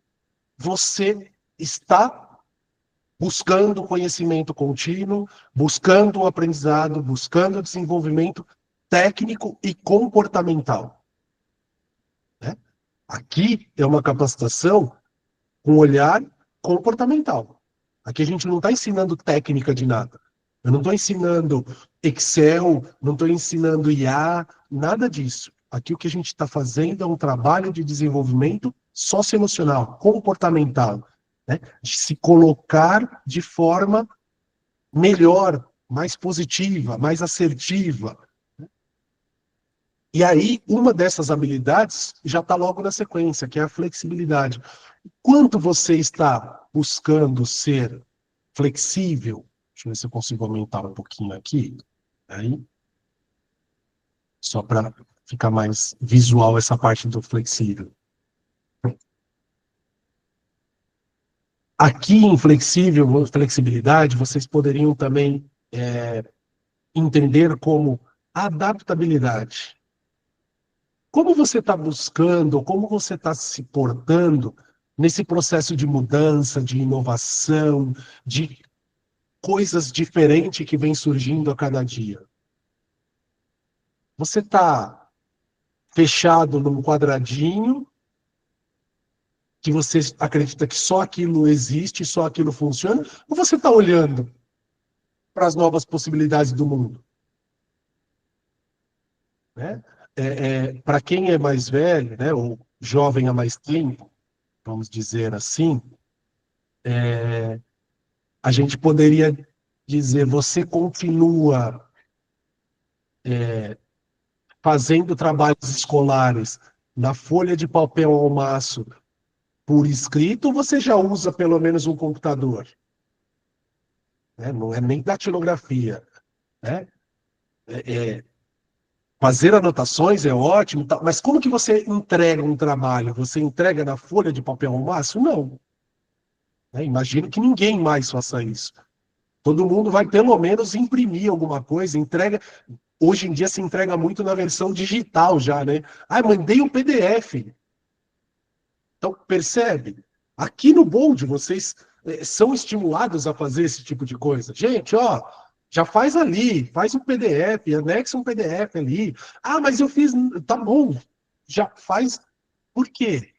você está buscando conhecimento contínuo, buscando o aprendizado, buscando o desenvolvimento técnico e comportamental. Né? Aqui é uma capacitação com olhar comportamental. Aqui a gente não está ensinando técnica de nada. Eu não estou ensinando Excel, não estou ensinando IA, nada disso. Aqui o que a gente está fazendo é um trabalho de desenvolvimento socioemocional, comportamental, né? De se colocar de forma melhor, mais positiva, mais assertiva. E aí, uma dessas habilidades já está logo na sequência, que é a flexibilidade. Quanto você está buscando ser flexível? Deixa eu ver se eu consigo aumentar um pouquinho aqui. Aí, só para ficar mais visual essa parte do flexível. Aqui em flexibilidade, vocês poderiam também entender como adaptabilidade. Como você está buscando, como você está se portando nesse processo de mudança, de inovação, de coisas diferentes que vem surgindo a cada dia? Você está fechado num quadradinho que você acredita que só aquilo existe, só aquilo funciona, ou você está olhando para as novas possibilidades do mundo. Né? Para quem é mais velho, né, ou jovem há mais tempo, vamos dizer assim, a gente poderia dizer, você continua fazendo trabalhos escolares na folha de papel ao maço por escrito, ou você já usa pelo menos um computador? Né? Não é nem datilografia. Né? Fazer anotações é ótimo, mas como que você entrega um trabalho? Você entrega na folha de papel ao maço? Não. Né? Imagino que ninguém mais faça isso. Todo mundo vai pelo menos imprimir alguma coisa, entrega. Hoje em dia se entrega muito na versão digital já, né? Ah, mandei um PDF. Então, percebe? Aqui no Bold, vocês são estimulados a fazer esse tipo de coisa. Gente, ó, já faz ali, faz um PDF, anexa um PDF ali. Ah, mas eu fiz, tá bom, já faz. Por quê?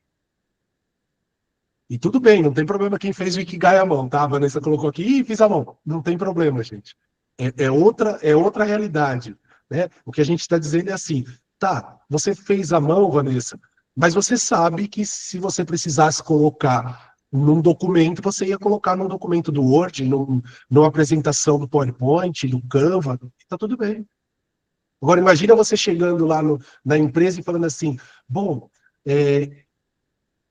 E tudo bem, não tem problema quem fez o Ikigai à mão, tá? A Vanessa colocou aqui, ih, fiz à mão. Não tem problema, gente. É outra realidade. Né? O que a gente está dizendo é assim, tá, você fez à mão, Vanessa, mas você sabe que se você precisasse colocar num documento, você ia colocar num documento do Word, numa apresentação do PowerPoint, do Canva, tá tudo bem. Agora, imagina você chegando lá na empresa e falando assim, bom,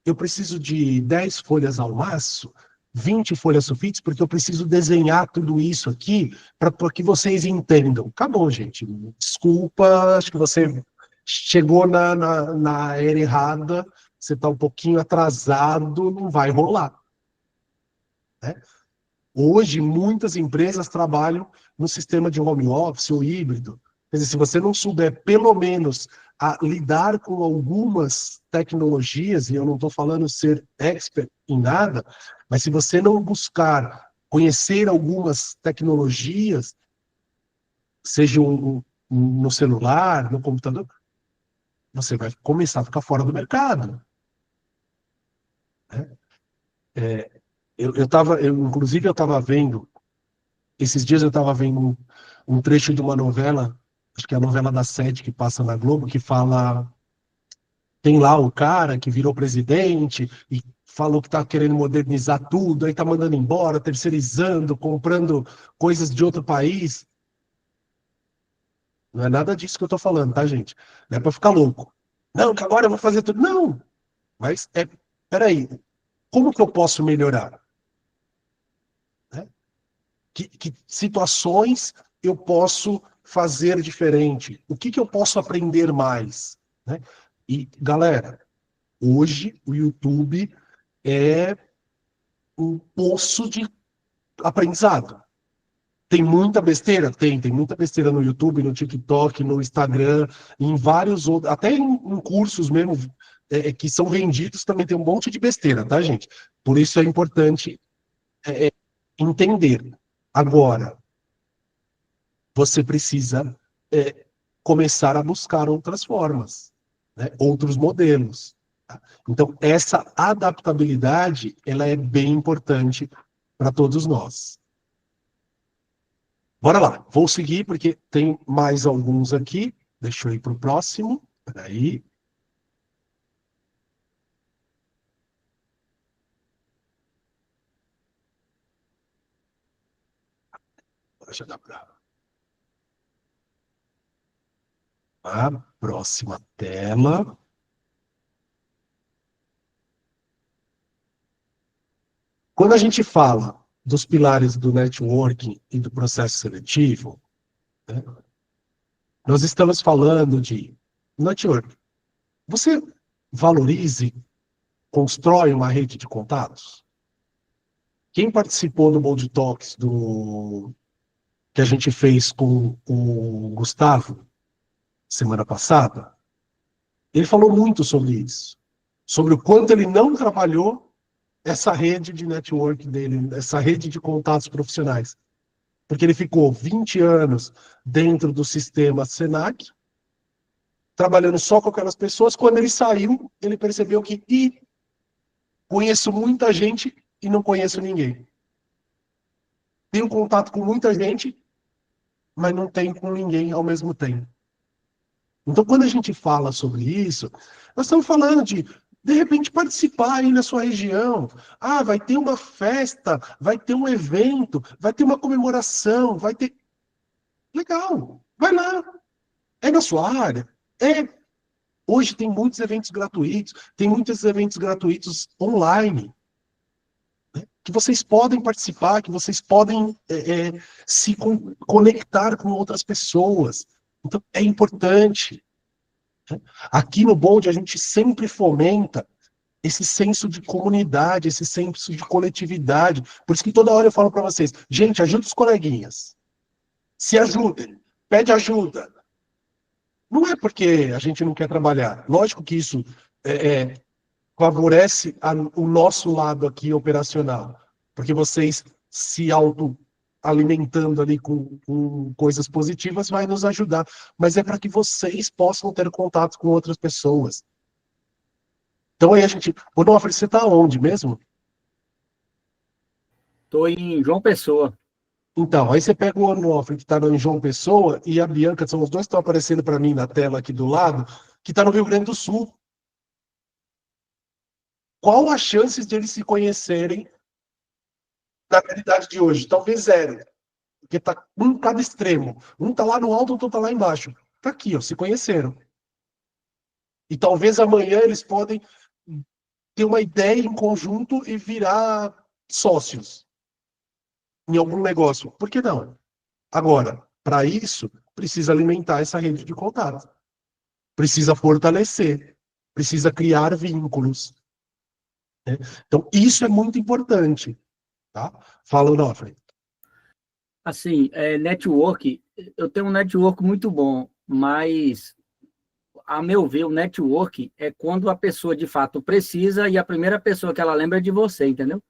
eu preciso de 10 folhas ao maço, 20 folhas sulfites, porque eu preciso desenhar tudo isso aqui para que vocês entendam. Acabou, gente. Desculpa, acho que você chegou na era errada, você está um pouquinho atrasado, não vai rolar. Né? Hoje, muitas empresas trabalham no sistema de home office ou híbrido. Quer dizer, se você não souber, pelo menos, a lidar com algumas tecnologias, e eu não estou falando ser expert em nada, mas se você não buscar conhecer algumas tecnologias, seja no celular, no computador, você vai começar a ficar fora do mercado. Né? Inclusive, eu estava vendo, esses dias eu estava vendo um trecho de uma novela, acho que é a novela da Sete que passa na Globo, que fala, tem lá o cara que virou presidente e falou que está querendo modernizar tudo, aí está mandando embora, terceirizando, comprando coisas de outro país. Não é nada disso que eu estou falando, tá, gente? Não é para ficar louco. Não, que agora eu vou fazer tudo. Não, mas peraí, como que eu posso melhorar? Né? Que situações eu posso fazer diferente? O que eu posso aprender mais? Né? E, galera, hoje o YouTube é um poço de aprendizado. Tem muita besteira? Tem muita besteira no YouTube, no TikTok, no Instagram, em vários outros, até em cursos mesmo, que são vendidos também tem um monte de besteira, tá, gente? Por isso é importante entender. Agora, você precisa começar a buscar outras formas, né? Outros modelos. Tá? Então, essa adaptabilidade, ela é bem importante para todos nós. Bora lá, vou seguir porque tem mais alguns aqui. Deixa eu ir para o próximo. Peraí. Já dá para. A próxima tela. Quando a gente fala dos pilares do networking e do processo seletivo, né, nós estamos falando de networking. Você valorize, constrói uma rede de contatos? Quem participou do Bold Talks que a gente fez com o Gustavo semana passada, ele falou muito sobre isso. Sobre o quanto ele não trabalhou essa rede de network dele, essa rede de contatos profissionais. Porque ele ficou 20 anos dentro do sistema Senac, trabalhando só com aquelas pessoas. Quando ele saiu, ele percebeu que conheço muita gente e não conheço ninguém. tenho contato com muita gente, mas não tenho com ninguém ao mesmo tempo. Então, quando a gente fala sobre isso, nós estamos falando de repente, participar aí na sua região. Ah, vai ter uma festa, vai ter um evento, vai ter uma comemoração, vai ter. Legal, vai lá. É na sua área? É. Hoje tem muitos eventos gratuitos, tem muitos eventos gratuitos online, que vocês podem participar, que vocês podem se conectar com outras pessoas. Então, é importante. Aqui no Bold, a gente sempre fomenta esse senso de comunidade, esse senso de coletividade. Por isso que toda hora eu falo para vocês, gente, ajuda os coleguinhas. Se ajudem, pede ajuda. Não é porque a gente não quer trabalhar. Lógico que isso favorece o nosso lado aqui operacional. Porque vocês se autoalimentando ali com coisas positivas vai nos ajudar. Mas é para que vocês possam ter contato com outras pessoas. Então aí a gente... Onofre, você está onde mesmo? Estou em João Pessoa. Então, aí você pega o Onofre, que está em João Pessoa, e a Bianca, são os dois que estão aparecendo para mim na tela aqui do lado, que está no Rio Grande do Sul. Qual as chances de eles se conhecerem na realidade de hoje? Talvez zero. Porque está um em cada extremo. Um está lá no alto, outro está lá embaixo. Está aqui, ó, se conheceram. E talvez amanhã eles podem ter uma ideia em conjunto e virar sócios em algum negócio. Por que não? Agora, para isso, precisa alimentar essa rede de contato. Precisa fortalecer. Precisa criar vínculos. Né? Então, isso é muito importante. Tá? Fala, Onofre. Assim, network, eu tenho um network muito bom, mas, a meu ver, o network é quando a pessoa, de fato, precisa e a primeira pessoa que ela lembra é de você, entendeu?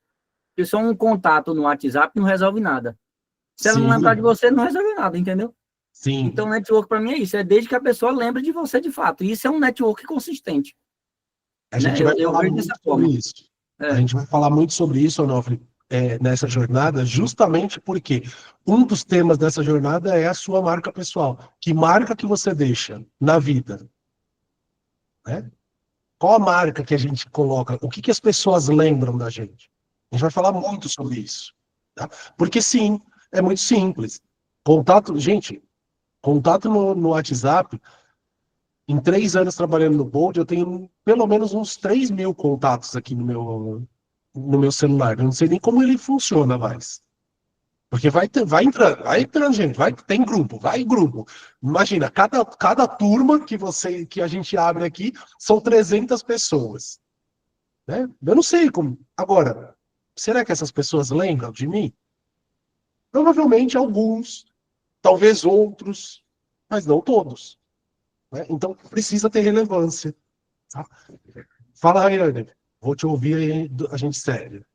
Porque só um contato no WhatsApp não resolve nada. Se ela não lembrar de você, não resolve nada, entendeu? Sim. Então, network para mim é isso, é desde que a pessoa lembre de você de fato. E isso é um network consistente. A gente vai falar muito sobre isso. A gente vai falar muito sobre isso, Onofre, nessa jornada, justamente porque um dos temas dessa jornada é a sua marca pessoal. Que marca que você deixa na vida? Né? Qual a marca que a gente coloca? O que as pessoas lembram da gente? A gente vai falar muito sobre isso. Tá? Porque sim, é muito simples. Contato, gente, contato no WhatsApp. Em 3 anos trabalhando no Bold, eu tenho pelo menos uns 3.000 contatos aqui no meu celular. Eu não sei nem como ele funciona mais. Porque vai entrando, gente, tem grupo, vai grupo. Imagina, cada turma que a gente abre aqui são 300 pessoas. Né? Eu não sei como. Agora, será que essas pessoas lembram de mim? Provavelmente alguns, talvez outros, mas não todos. Né? Então, precisa ter relevância. Tá? Fala, Rayane. Vou te ouvir aí, a gente segue.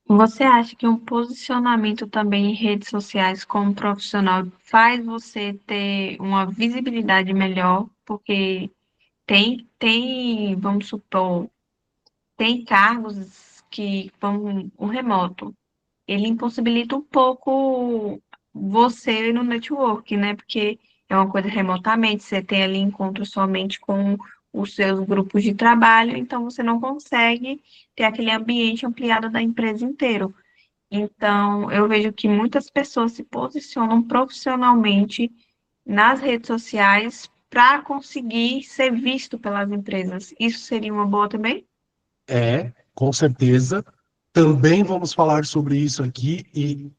Você acha que um posicionamento também em redes sociais como profissional faz você ter uma visibilidade melhor? Porque vamos supor, tem cargos que vão o remoto. Ele impossibilita um pouco você no network, né? Porque é uma coisa remotamente, você tem ali encontro somente com os seus grupos de trabalho, então você não consegue ter aquele ambiente ampliado da empresa inteira. Então, eu vejo que muitas pessoas se posicionam profissionalmente nas redes sociais para conseguir ser visto pelas empresas. Isso seria uma boa também? Com certeza. Também vamos falar sobre isso aqui e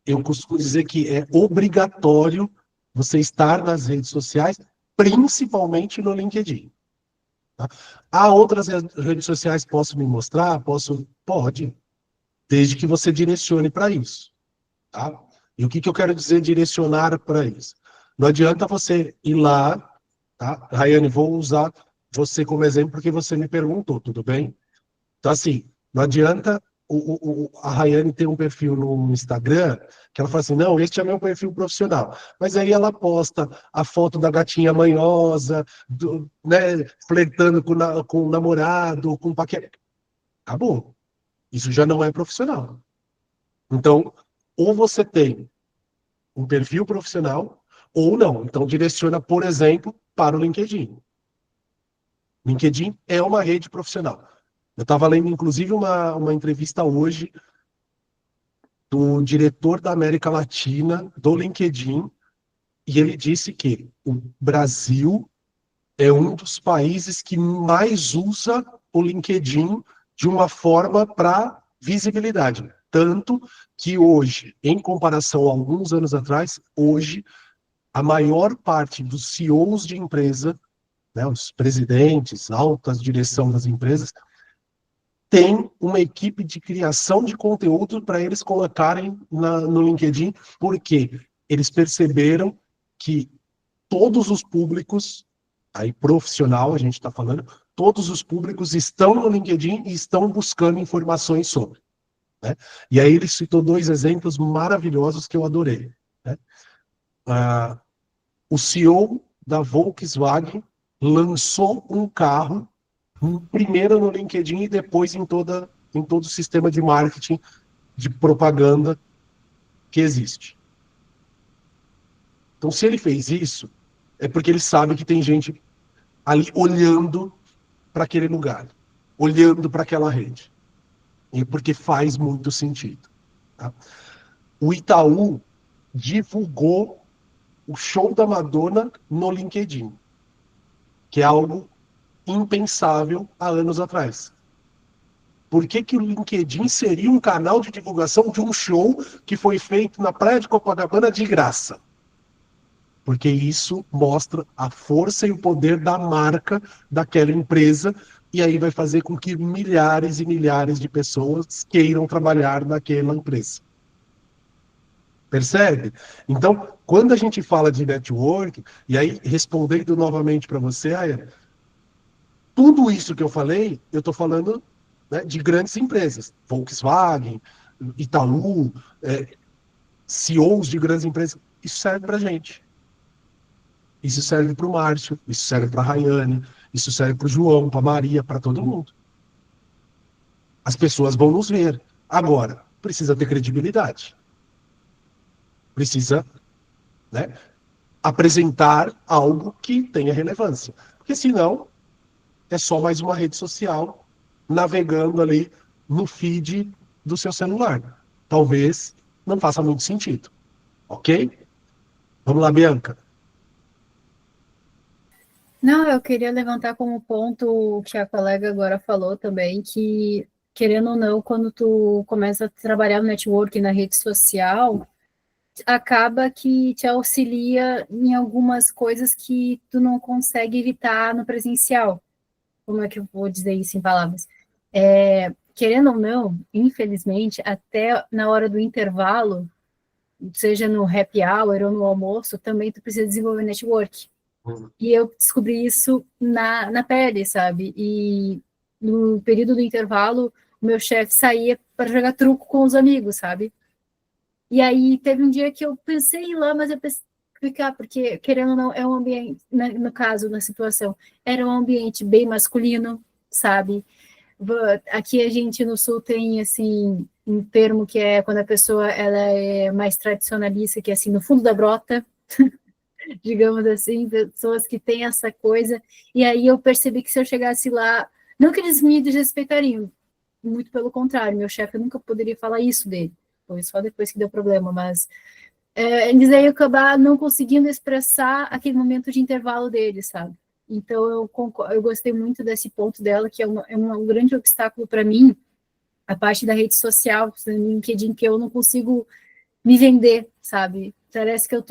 eu costumo dizer que é obrigatório você estar nas redes sociais, principalmente no LinkedIn. Tá? Há outras redes sociais que posso me mostrar? Pode, desde que você direcione para isso. Tá? E o que eu quero dizer direcionar para isso? Não adianta você ir lá, tá? Rayane, vou usar você como exemplo porque você me perguntou, tudo bem? Então, assim, não adianta a Rayane ter um perfil no Instagram que ela fala assim, não, este é meu perfil profissional. Mas aí ela posta a foto da gatinha manhosa, né, flertando com o namorado, com o paquera. Acabou. Isso já não é profissional. Então, ou você tem um perfil profissional, ou não. Então, direciona, por exemplo, para o LinkedIn. LinkedIn é uma rede profissional. Eu estava lendo, inclusive, uma entrevista hoje do diretor da América Latina, do LinkedIn, e ele disse que o Brasil é um dos países que mais usa o LinkedIn de uma forma para visibilidade. Tanto que hoje, em comparação a alguns anos atrás, hoje, a maior parte dos CEOs de empresa, né, os presidentes, altas direção das empresas, tem uma equipe de criação de conteúdo para eles colocarem no LinkedIn, porque eles perceberam que todos os públicos, aí profissional a gente está falando, todos os públicos estão no LinkedIn e estão buscando informações sobre. Né? E aí ele citou 2 exemplos maravilhosos que eu adorei. Né? O CEO da Volkswagen lançou um carro primeiro no LinkedIn e depois em todo o sistema de marketing, de propaganda que existe. Então, se ele fez isso, é porque ele sabe que tem gente ali olhando para aquele lugar, olhando para aquela rede. E porque faz muito sentido. Tá? O Itaú divulgou o show da Madonna no LinkedIn, que é algo impensável há anos atrás. Por que que o LinkedIn seria um canal de divulgação de um show que foi feito na Praia de Copacabana de graça? Porque isso mostra a força e o poder da marca daquela empresa, e aí vai fazer com que milhares e milhares de pessoas queiram trabalhar naquela empresa. Percebe? Então, quando a gente fala de network, e aí respondendo novamente para você, Aya, tudo isso que eu falei, eu estou falando, né, de grandes empresas, Volkswagen, Itaú, CEOs de grandes empresas, isso serve para a gente. Isso serve para o Márcio, isso serve para a Rayane, isso serve para o João, para a Maria, para todo mundo. As pessoas vão nos ver. Agora, precisa ter credibilidade. Precisa, né, apresentar algo que tenha relevância. Porque senão, é só mais uma rede social navegando ali no feed do seu celular. Talvez não faça muito sentido. Ok? Vamos lá, Bianca. Não, eu queria levantar como ponto o que a colega agora falou também, que, querendo ou não, quando tu começa a trabalhar no network na rede social, acaba que te auxilia em algumas coisas que tu não consegue evitar no presencial. Como é que eu vou dizer isso em palavras? Querendo ou não, infelizmente, até na hora do intervalo, seja no happy hour ou no almoço, também tu precisa desenvolver network. E eu descobri isso na pele, sabe? E no período do intervalo, o meu chefe saía para jogar truco com os amigos, sabe? E aí teve um dia que eu pensei em ir lá, mas eu pensei ficar, porque querendo ou não, é um ambiente, no caso, na situação, era um ambiente bem masculino, sabe? Aqui a gente no Sul tem, assim, um termo que é quando a pessoa ela é mais tradicionalista, que é assim, no fundo da brota, digamos assim, pessoas que têm essa coisa, e aí eu percebi que se eu chegasse lá, não que eles me desrespeitariam, muito pelo contrário, meu chefe nunca poderia falar isso dele, foi só depois que deu problema, mas eles aí acabar não conseguindo expressar aquele momento de intervalo deles, sabe? Então eu gostei muito desse ponto dela, que é um grande obstáculo para mim, a parte da rede social, no LinkedIn, que eu não consigo me vender, sabe? Parece que eu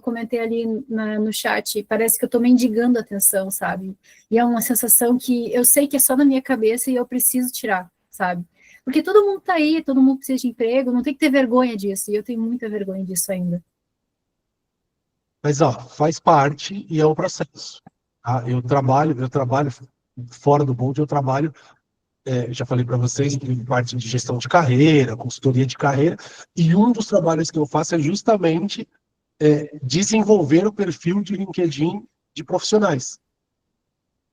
comentei ali no chat, parece que eu tô mendigando atenção, sabe? E é uma sensação que eu sei que é só na minha cabeça e eu preciso tirar, sabe? Porque todo mundo tá aí, todo mundo precisa de emprego, não tem que ter vergonha disso, e eu tenho muita vergonha disso ainda. Mas, ó, faz parte e é um processo. Tá? Eu trabalho fora do bonde, eu trabalho, já falei para vocês, em parte de gestão de carreira, consultoria de carreira, e um dos trabalhos que eu faço é justamente desenvolver o perfil de LinkedIn de profissionais.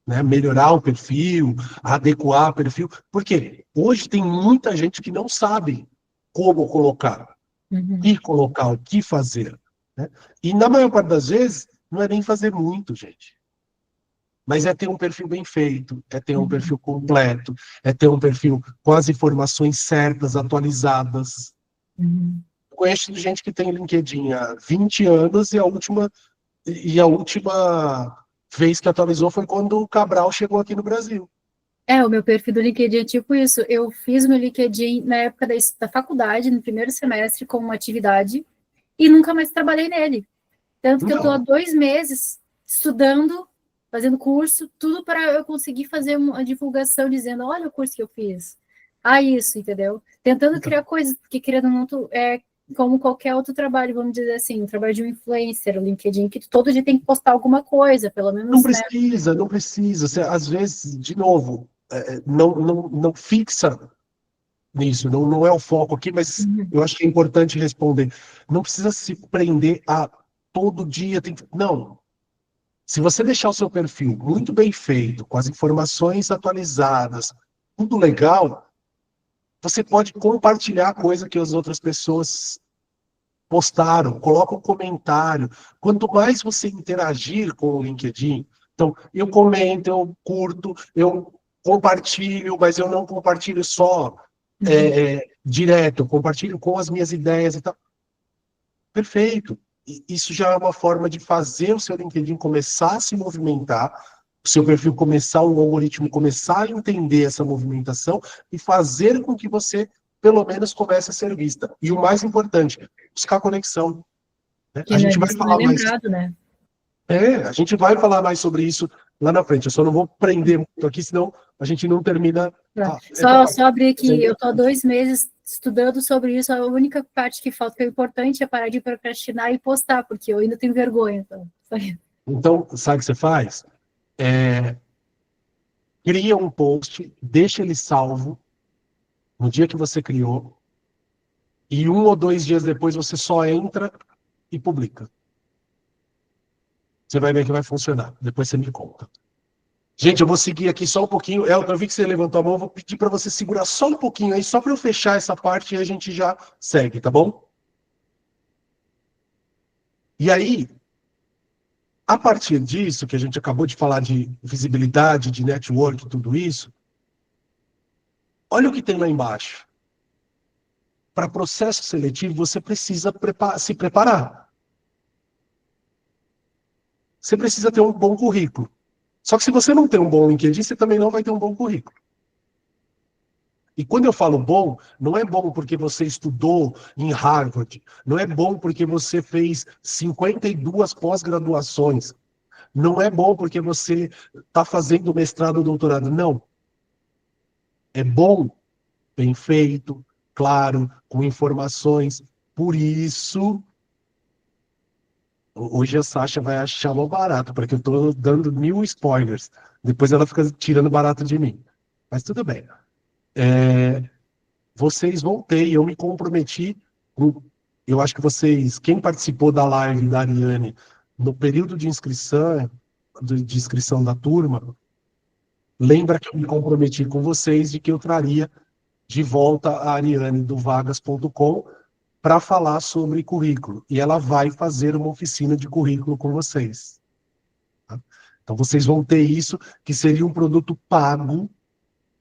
Né? Melhorar o perfil, adequar o perfil, porque hoje tem muita gente que não sabe como colocar, o que fazer. Né? E na maior parte das vezes, não é nem fazer muito, gente. Mas é ter um perfil bem feito, é ter um perfil completo, é ter um perfil com as informações certas, atualizadas. Conheço gente que tem LinkedIn há 20 anos e a última vez que atualizou foi quando o Cabral chegou aqui no Brasil. O meu perfil do LinkedIn é tipo isso. Eu fiz meu LinkedIn na época da faculdade, no primeiro semestre, como uma atividade, e nunca mais trabalhei nele. Tanto que eu estou há 2 meses estudando, fazendo curso, tudo para eu conseguir fazer uma divulgação dizendo, olha o curso que eu fiz. Isso, entendeu? Tentando criar coisas, porque querendo ou não, é como qualquer outro trabalho, vamos dizer assim, o trabalho de um influencer, o LinkedIn, que todo dia tem que postar alguma coisa, pelo menos. Não precisa, não precisa. Você, às vezes, de novo, não fixa nisso, não é o foco aqui, mas eu acho que é importante responder. Não precisa se prender a todo dia. Não. Se você deixar o seu perfil muito bem feito, com as informações atualizadas, tudo legal, você pode compartilhar coisa que as outras pessoas postaram, coloca um comentário. Quanto mais você interagir com o LinkedIn, então, eu comento, eu curto, eu compartilho, mas eu não compartilho só direto, eu compartilho com as minhas ideias e tal. Perfeito. Isso já é uma forma de fazer o seu LinkedIn começar a se movimentar, o seu perfil começar, o algoritmo começar a entender essa movimentação e fazer com que você, pelo menos, comece a ser vista. E o mais importante, buscar conexão. Né? A gente vai falar mais. Né? A gente vai falar mais sobre isso lá na frente. Eu só não vou prender muito aqui, senão a gente não termina. Só abrir aqui, eu estou há 2 meses estudando sobre isso, a única parte que falta, que é importante, é parar de procrastinar e postar, porque eu ainda tenho vergonha. Então sabe o que você faz? Cria um post, deixa ele salvo no dia que você criou, e 1 ou 2 dias depois você só entra e publica. Você vai ver que vai funcionar. Depois você me conta. Gente, eu vou seguir aqui só um pouquinho. Elton, eu vi que você levantou a mão, eu vou pedir para você segurar só um pouquinho aí, só para eu fechar essa parte e a gente já segue, tá bom? E aí, a partir disso, que a gente acabou de falar de visibilidade, de network, tudo isso, olha o que tem lá embaixo. Para processo seletivo, você precisa se preparar. Você precisa ter um bom currículo. Só que se você não tem um bom LinkedIn, você também não vai ter um bom currículo. E quando eu falo bom, não é bom porque você estudou em Harvard, não é bom porque você fez 52 pós-graduações, não é bom porque você está fazendo mestrado ou doutorado, não. É bom, bem feito, claro, com informações. Por isso, hoje a Sasha vai achar mal barato, porque eu estou dando 1000 spoilers. Depois ela fica tirando barato de mim. Mas tudo bem. Vocês vão ter, e eu me comprometi, eu acho que vocês, quem participou da live da Ariane, no período de inscrição da turma, lembra que eu me comprometi com vocês de que eu traria de volta a Ariane do vagas.com para falar sobre currículo. E ela vai fazer uma oficina de currículo com vocês. Tá? Então vocês vão ter isso, que seria um produto pago,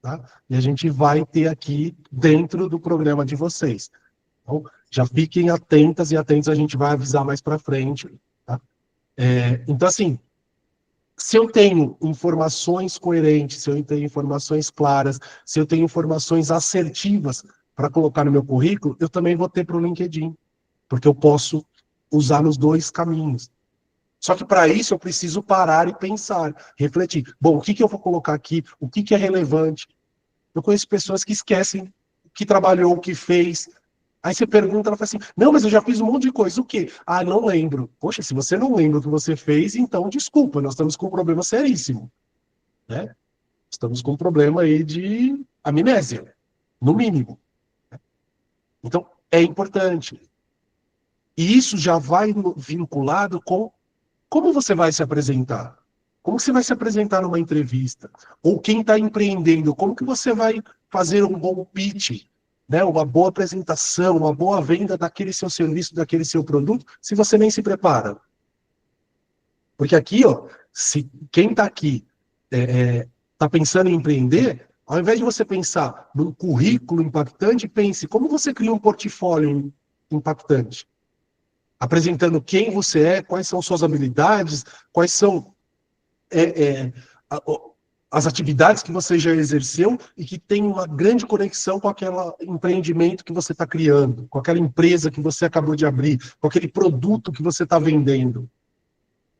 tá? E a gente vai ter aqui dentro do programa de vocês. Então, já fiquem atentas e atentos, a gente vai avisar mais para frente. Tá? Então, assim, se eu tenho informações coerentes, se eu tenho informações claras, se eu tenho informações assertivas para colocar no meu currículo, eu também vou ter para o LinkedIn, porque eu posso usar nos 2 caminhos. Só que para isso eu preciso parar e pensar, refletir. Bom, o que eu vou colocar aqui? O que é relevante? Eu conheço pessoas que esquecem o que trabalhou, o que fez. Aí você pergunta, ela fala assim, não, mas eu já fiz um monte de coisa. O quê? Ah, não lembro. Poxa, se você não lembra o que você fez, então desculpa, nós estamos com um problema seríssimo. Né? Estamos com um problema aí de amnésia, no mínimo. Então, é importante. E isso já vai vinculado com como você vai se apresentar. Como você vai se apresentar numa entrevista? Ou quem está empreendendo, como que você vai fazer um bom pitch? né, uma boa apresentação, uma boa venda daquele seu serviço, daquele seu produto, se você nem se prepara? Porque aqui, ó, se quem está aqui está pensando em empreender, ao invés de você pensar num currículo impactante, pense como você cria um portfólio impactante, apresentando quem você é, quais são suas habilidades, quais são as atividades que você já exerceu e que tem uma grande conexão com aquele empreendimento que você está criando, com aquela empresa que você acabou de abrir, com aquele produto que você está vendendo.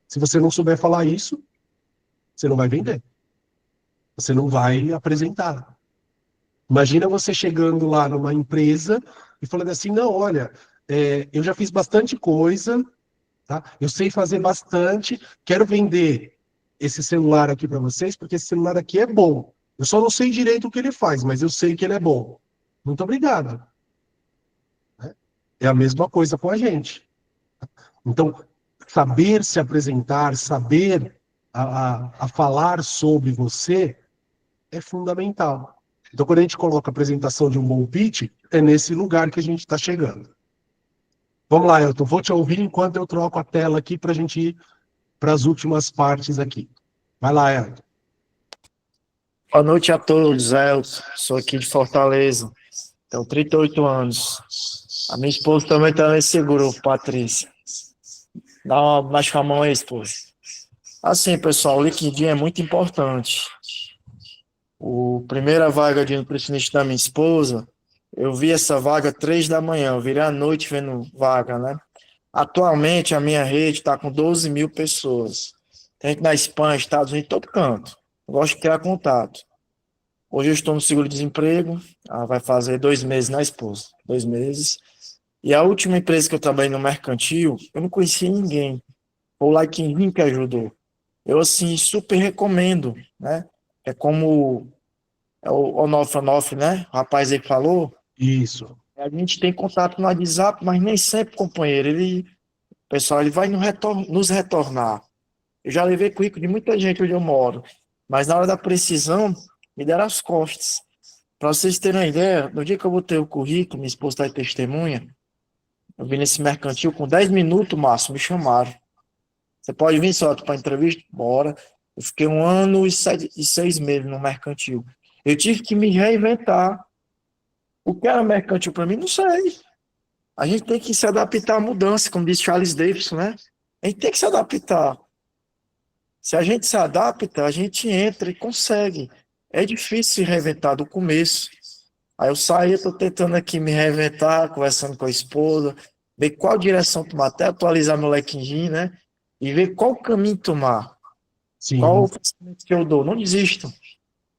Se você não souber falar isso, você não vai vender. Você não vai apresentar. Imagina você chegando lá numa empresa e falando assim, não, olha, eu já fiz bastante coisa, tá? Eu sei fazer bastante, quero vender esse celular aqui para vocês, porque esse celular aqui é bom. Eu só não sei direito o que ele faz, mas eu sei que ele é bom. Muito obrigado. É a mesma coisa com a gente. Então, saber se apresentar, saber a falar sobre você é fundamental. Então, quando a gente coloca a apresentação de um bom pitch, é nesse lugar que a gente está chegando. Vamos lá, Elton, vou te ouvir enquanto eu troco a tela aqui para a gente ir para as últimas partes aqui. Vai lá, Elton. Boa noite a todos, Elton. Sou aqui de Fortaleza. Tenho 38 anos. A minha esposa também está nesse grupo, Patrícia. Dá uma baixa com a mão aí, esposa. Assim, pessoal, o LinkedIn é muito importante. A primeira vaga de nutricionista da minha esposa, eu vi essa vaga 3 da manhã, eu virei à noite vendo vaga, né? Atualmente, a minha rede está com 12 mil pessoas. Tem gente na Espanha, Estados Unidos, todo canto. Eu gosto de criar contato. Hoje eu estou no seguro-desemprego, vai fazer 2 meses na esposa, 2 meses. E a última empresa que eu trabalhei no mercantil, eu não conhecia ninguém. Foi o LinkedIn que ajudou. Eu, assim, super recomendo, né? É como o Onofre, né? O rapaz aí que falou. Isso. A gente tem contato no WhatsApp, mas nem sempre, companheiro. Pessoal, ele vai nos retornar. Eu já levei currículo de muita gente onde eu moro, mas na hora da precisão, me deram as costas. Para vocês terem uma ideia, no dia que eu botei o currículo, minha esposa está de testemunha, eu vim nesse mercantil, com 10 minutos, Márcio, me chamaram. Você pode vir só para entrevista? Bora. Eu fiquei 1 ano e 6 meses no mercantil. Eu tive que me reinventar. O que era mercantil para mim, não sei. A gente tem que se adaptar à mudança, como disse Charles Davidson, né? A gente tem que se adaptar. Se a gente se adapta, a gente entra e consegue. É difícil se reinventar do começo. Aí eu saí, estou tentando aqui me reinventar, conversando com a esposa, ver qual direção tomar, até atualizar meu LinkedIn, né? E ver qual caminho tomar. Sim. Qual o pensamento que eu dou. Não desistam.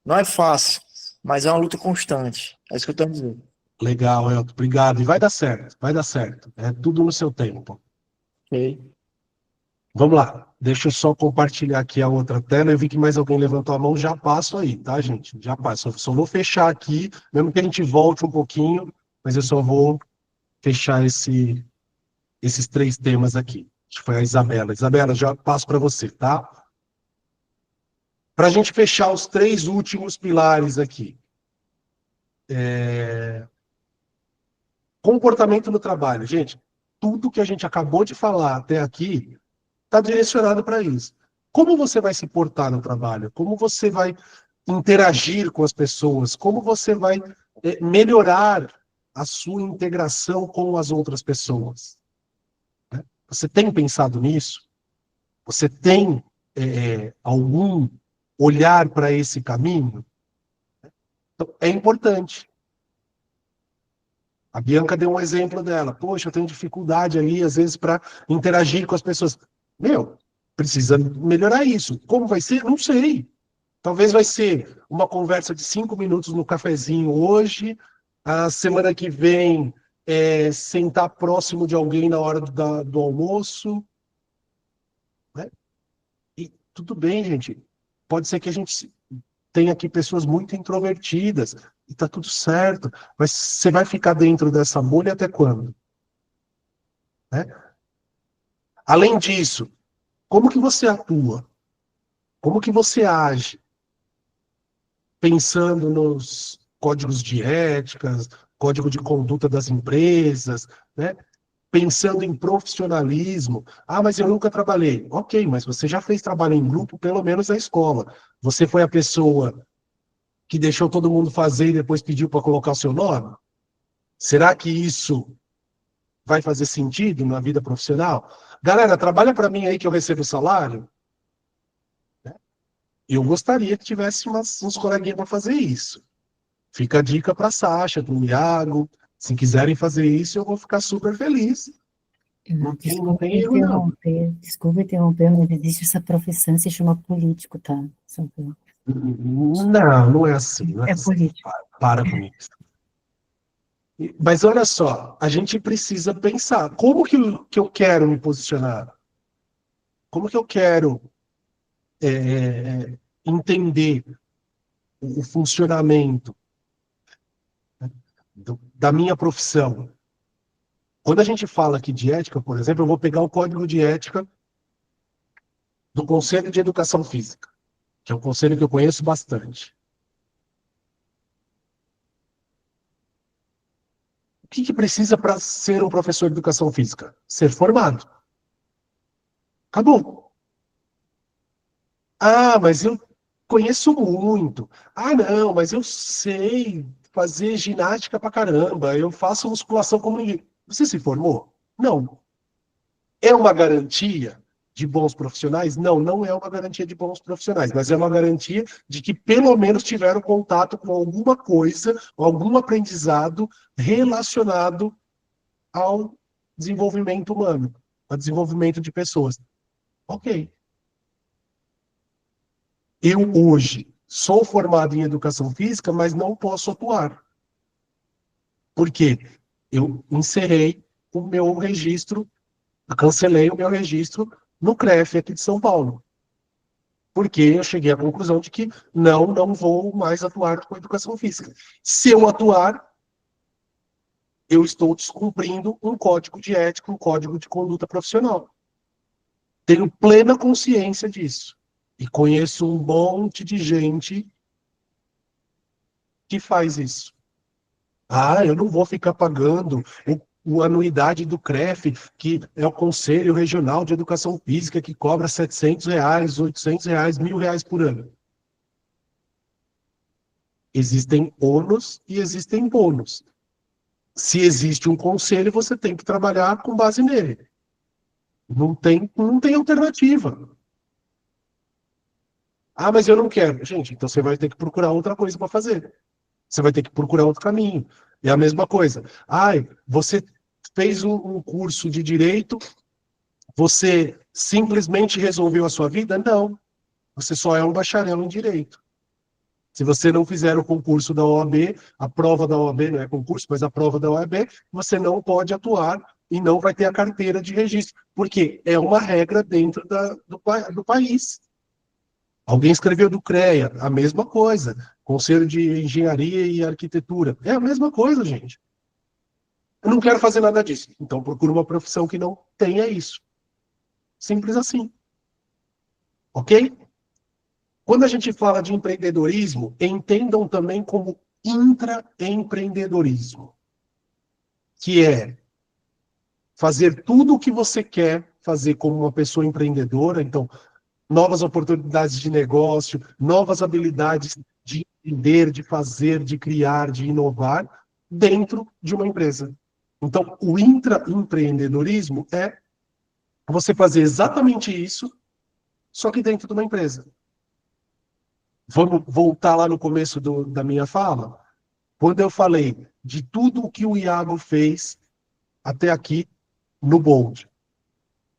Não é fácil, mas é uma luta constante. É isso que eu estou dizendo. Legal, Elton. Obrigado. E vai dar certo, vai dar certo. É tudo no seu tempo. Ok. Vamos lá. Deixa eu só compartilhar aqui a outra tela. Eu vi que mais alguém levantou a mão. Já passo aí, tá, gente? Já passo. Só vou fechar aqui, mesmo que a gente volte um pouquinho, mas eu só vou fechar esses 3 temas aqui. Acho que foi a Isabela. Isabela, já passo para você, tá? Para a gente fechar os 3 últimos pilares aqui. Comportamento no trabalho. Gente, tudo que a gente acabou de falar até aqui está direcionado para isso. Como você vai se portar no trabalho? Como você vai interagir com as pessoas? Como você vai melhorar a sua integração com as outras pessoas? Né? Você tem pensado nisso? Você tem algum olhar para esse caminho? Então, é importante. A Bianca deu um exemplo dela. Poxa, eu tenho dificuldade ali, às vezes, para interagir com as pessoas. Meu, precisa melhorar isso. Como vai ser? Não sei. Talvez vai ser uma conversa de 5 minutos no cafezinho hoje, a semana que vem sentar próximo de alguém na hora do almoço. Né? E tudo bem, gente. Pode ser que a gente tenha aqui pessoas muito introvertidas, e tá tudo certo. Mas você vai ficar dentro dessa bolha até quando? Né? Além disso, como que você atua? Como que você age? Pensando nos códigos de ética, código de conduta das empresas, né? Pensando em profissionalismo. Ah, mas eu nunca trabalhei. Ok, mas você já fez trabalho em grupo, pelo menos na escola. Você foi a pessoa que deixou todo mundo fazer e depois pediu para colocar o seu nome? Será que isso vai fazer sentido na vida profissional? Galera, trabalha para mim aí que eu recebo salário. Eu gostaria que tivesse uns coleguinhas para fazer isso. Fica a dica para a Sasha, para o Iago. Se quiserem fazer isso, eu vou ficar super feliz. Não tem erro, não. Desculpa interromper, mas existe essa profissão, se chama político, tá? Não, não é assim. Não é assim. Político. Para com isso. Mas olha só, a gente precisa pensar, como que eu quero me posicionar? Como que eu quero entender o funcionamento da minha profissão? Quando a gente fala aqui de ética, por exemplo, eu vou pegar o código de ética do Conselho de Educação Física, que é um conselho que eu conheço bastante. O que precisa para ser um professor de educação física? Ser formado. Acabou. Ah, mas eu conheço muito. Ah, não, mas eu sei fazer ginástica pra caramba. Eu faço musculação como ninguém. Você se formou? Não. É uma garantia de bons profissionais? Não, não é uma garantia de bons profissionais, mas é uma garantia de que pelo menos tiveram contato com alguma coisa, algum aprendizado relacionado ao desenvolvimento humano, ao desenvolvimento de pessoas. Ok. Eu hoje sou formado em educação física, mas não posso atuar. Por quê? Eu encerrei o meu registro, cancelei o meu registro no CREF aqui de São Paulo. Porque eu cheguei à conclusão de que não vou mais atuar com educação física. Se eu atuar, eu estou descumprindo um código de ética, um código de conduta profissional. Tenho plena consciência disso. E conheço um monte de gente que faz isso. Ah, eu não vou ficar pagando a anuidade do CREF, que é o Conselho Regional de Educação Física, que cobra R$ 700, R$ 800, R$ 1.000 por ano. Existem ônus e existem bônus. Se existe um conselho, você tem que trabalhar com base nele. Não tem alternativa. Ah, mas eu não quero. Gente, então você vai ter que procurar outra coisa para fazer. Você vai ter que procurar outro caminho. É a mesma coisa. Ai, você fez um curso de direito, você simplesmente resolveu a sua vida? Não. Você só é um bacharel em direito. Se você não fizer o concurso da OAB, a prova da OAB não é concurso, mas a prova da OAB, você não pode atuar e não vai ter a carteira de registro. Porque é uma regra dentro do país. Alguém escreveu do CREA, a mesma coisa. Conselho de Engenharia e Arquitetura. É a mesma coisa, gente. Eu não quero fazer nada disso. Então procura uma profissão que não tenha isso. Simples assim. Ok? Quando a gente fala de empreendedorismo, entendam também como intraempreendedorismo, que é fazer tudo o que você quer fazer como uma pessoa empreendedora. Então, novas oportunidades de negócio, novas habilidades de entender, de fazer, de criar, de inovar dentro de uma empresa. Então, o intraempreendedorismo é você fazer exatamente isso, só que dentro de uma empresa. Vamos voltar lá no começo da minha fala? Quando eu falei de tudo o que o Iago fez até aqui no Bold.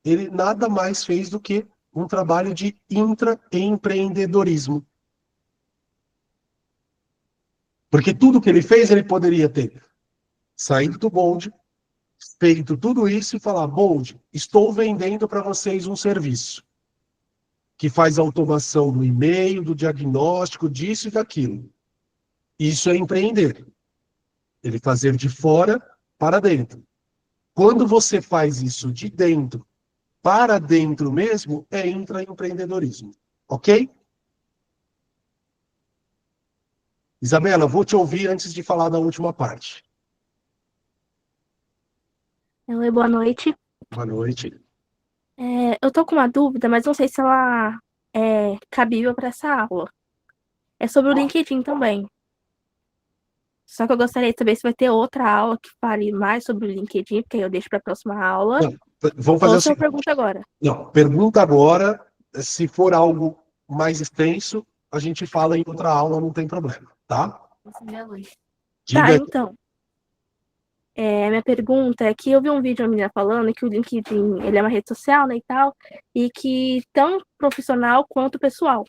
Ele nada mais fez do que um trabalho de intraempreendedorismo. Porque tudo que ele fez, ele poderia ter saído do Bold, feito tudo isso e falar: Bold, estou vendendo para vocês um serviço que faz automação do e-mail, do diagnóstico, disso e daquilo. Isso é empreender. Ele fazer de fora para dentro. Quando você faz isso de dentro para dentro mesmo, é intraempreendedorismo. Ok? Isabela, vou te ouvir antes de falar da última parte. Oi, boa noite. Boa noite. Eu tô com uma dúvida, mas não sei se ela é cabível para essa aula. É sobre o LinkedIn também. Só que eu gostaria de saber se vai ter outra aula que fale mais sobre o LinkedIn, porque aí eu deixo para a próxima aula. Não, vamos fazer Ou o se eu seguinte. pergunto agora. Não, pergunta agora. Se for algo mais extenso, a gente fala em outra aula, não tem problema, tá? Tá, Diga aí. então. Minha pergunta é que eu vi um vídeo de uma menina falando que o LinkedIn, ele é uma rede social, né, e tal, e que tão profissional quanto pessoal.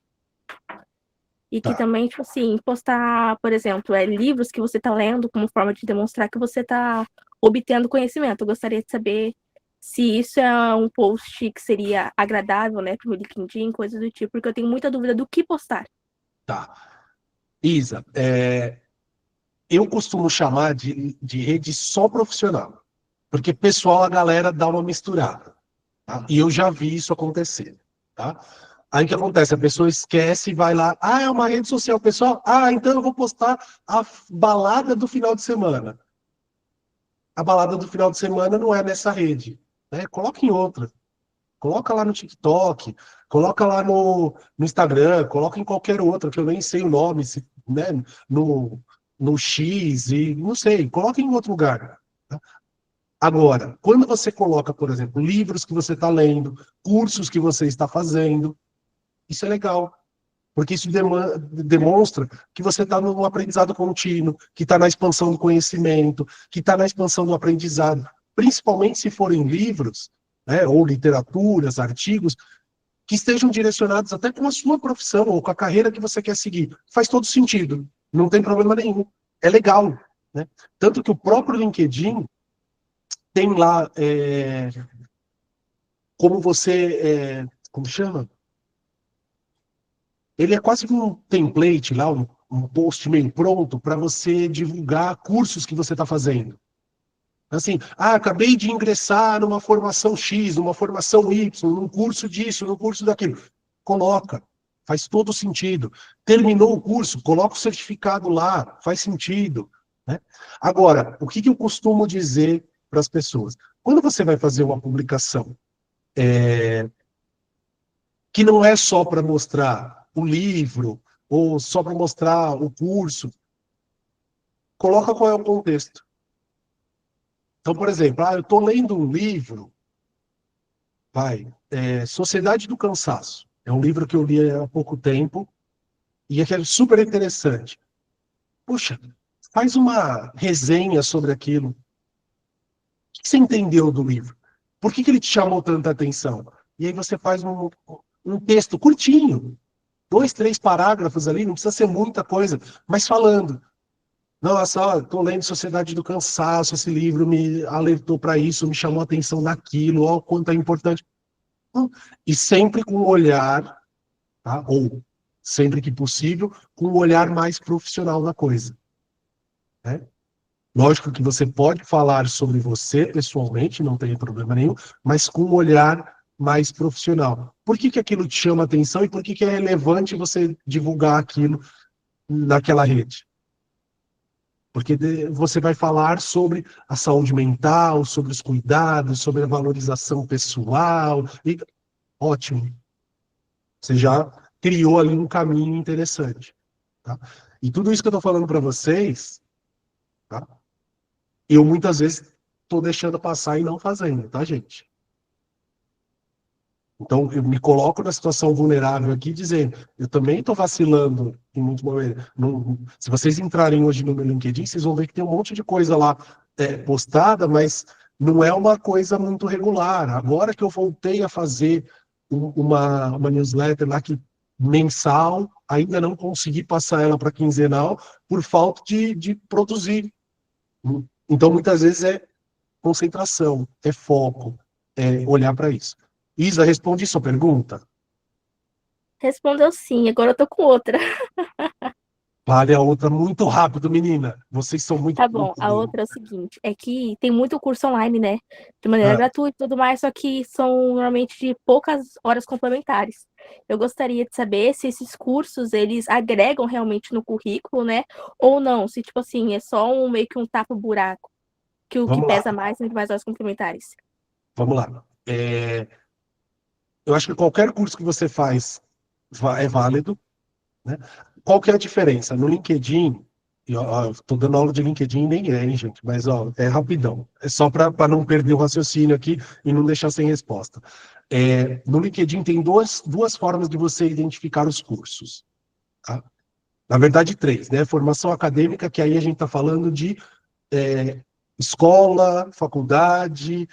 E que Tá. também, tipo assim, postar, por exemplo, livros que você está lendo como forma de demonstrar que você está obtendo conhecimento. Eu gostaria de saber se isso é um post que seria agradável, né, para o LinkedIn, coisas do tipo, porque eu tenho muita dúvida do que postar. Tá. Isa, eu costumo chamar de rede só profissional, porque pessoal a galera dá uma misturada, tá? E eu já vi isso acontecer, tá? Aí o que acontece? A pessoa esquece e vai lá, é uma rede social pessoal? Então eu vou postar a balada do final de semana. A balada do final de semana não é nessa rede, né? Coloca em outra. Coloca lá no TikTok, coloca lá no Instagram, coloca em qualquer outra, que eu nem sei o nome, né? No, no X, e não sei, coloca em outro lugar. Tá? Agora, quando você coloca, por exemplo, livros que você está lendo, cursos que você está fazendo, isso é legal, porque isso demonstra que você está num aprendizado contínuo, que está na expansão do conhecimento, que está na expansão do aprendizado, principalmente se forem livros, né, ou literaturas, artigos, que estejam direcionados até com a sua profissão ou com a carreira que você quer seguir. Faz todo sentido, não tem problema nenhum. É legal, né? Tanto que o próprio LinkedIn tem lá como você, como chama? Ele é quase que um template lá, um post meio pronto para você divulgar cursos que você está fazendo. Assim, acabei de ingressar numa formação X, numa formação Y, num curso disso, num curso daquilo. Coloca, faz todo sentido. Terminou o curso, coloca o certificado lá, faz sentido. Né? Agora, o que eu costumo dizer para as pessoas? Quando você vai fazer uma publicação que não é só para mostrar o livro, ou só para mostrar o curso, coloca qual é o contexto. Então, por exemplo, eu estou lendo um livro, Sociedade do Cansaço. É um livro que eu li há pouco tempo e é que é super interessante. Puxa, faz uma resenha sobre aquilo. O que você entendeu do livro? Por que ele te chamou tanta atenção? E aí você faz um texto curtinho, 2, 3 parágrafos ali, não precisa ser muita coisa, mas falando. Nossa, estou lendo Sociedade do Cansaço, esse livro me alertou para isso, me chamou a atenção daquilo, ó, o quanto é importante. E sempre com um olhar, tá? Ou sempre que possível, com um olhar mais profissional da coisa. Né? Lógico que você pode falar sobre você pessoalmente, não tem problema nenhum, mas com um olhar mais profissional. Por que aquilo te chama atenção e por que é relevante você divulgar aquilo naquela rede? Porque você vai falar sobre a saúde mental, sobre os cuidados, sobre a valorização pessoal. E, ótimo. Você já criou ali um caminho interessante. Tá? E tudo isso que eu estou falando para vocês, tá? Eu muitas vezes estou deixando passar e não fazendo, tá, gente? Então, eu me coloco na situação vulnerável aqui, dizendo, eu também estou vacilando em muitos momentos. Se vocês entrarem hoje no meu LinkedIn, vocês vão ver que tem um monte de coisa lá postada, mas não é uma coisa muito regular. Agora que eu voltei a fazer uma newsletter lá que mensal, ainda não consegui passar ela para quinzenal por falta de produzir. Então, muitas vezes é concentração, é foco, é olhar para isso. Isa, responde sua pergunta. Respondeu sim, agora eu tô com outra. Vale a outra muito rápido, menina. Vocês são muito Tá bom, a bons. outra é o seguinte, é que tem muito curso online, né, de maneira Ah, gratuita e tudo mais, só que são normalmente de poucas horas complementares. Eu gostaria de saber se esses cursos, eles agregam realmente no currículo, né, ou não, se tipo assim, é só meio que um tapa-buraco. Que o que Vamos lá. pesa mais são mais horas complementares. Vamos lá. Eu acho que qualquer curso que você faz é válido, né? Qual que é a diferença? No LinkedIn, estou dando aula de LinkedIn, nem é, hein, gente, mas ó, é rapidão. É só para não perder o raciocínio aqui e não deixar sem resposta. No LinkedIn tem duas formas de você identificar os cursos. Tá? Na verdade, 3, né? Formação acadêmica, que aí a gente está falando de escola, faculdade,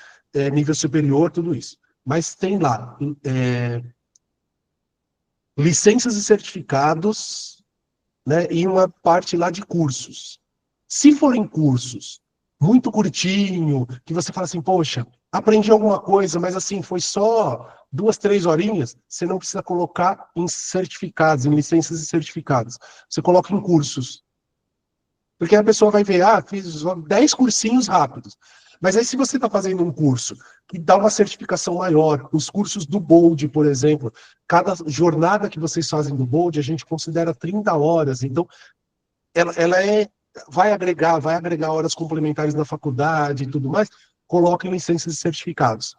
nível superior, tudo isso. Mas tem lá licenças e certificados, né, e uma parte lá de cursos. Se forem cursos muito curtinho, que você fala assim, poxa, aprendi alguma coisa, mas assim, foi só 2, 3 horinhas, você não precisa colocar em certificados, em licenças e certificados. Você coloca em cursos. Porque a pessoa vai ver, fiz 10 cursinhos rápidos. Mas aí, se você está fazendo um curso que dá uma certificação maior, os cursos do Bold, por exemplo, cada jornada que vocês fazem do Bold, a gente considera 30 horas. Então, ela vai agregar horas complementares na faculdade e tudo mais, coloca em licenças e certificados.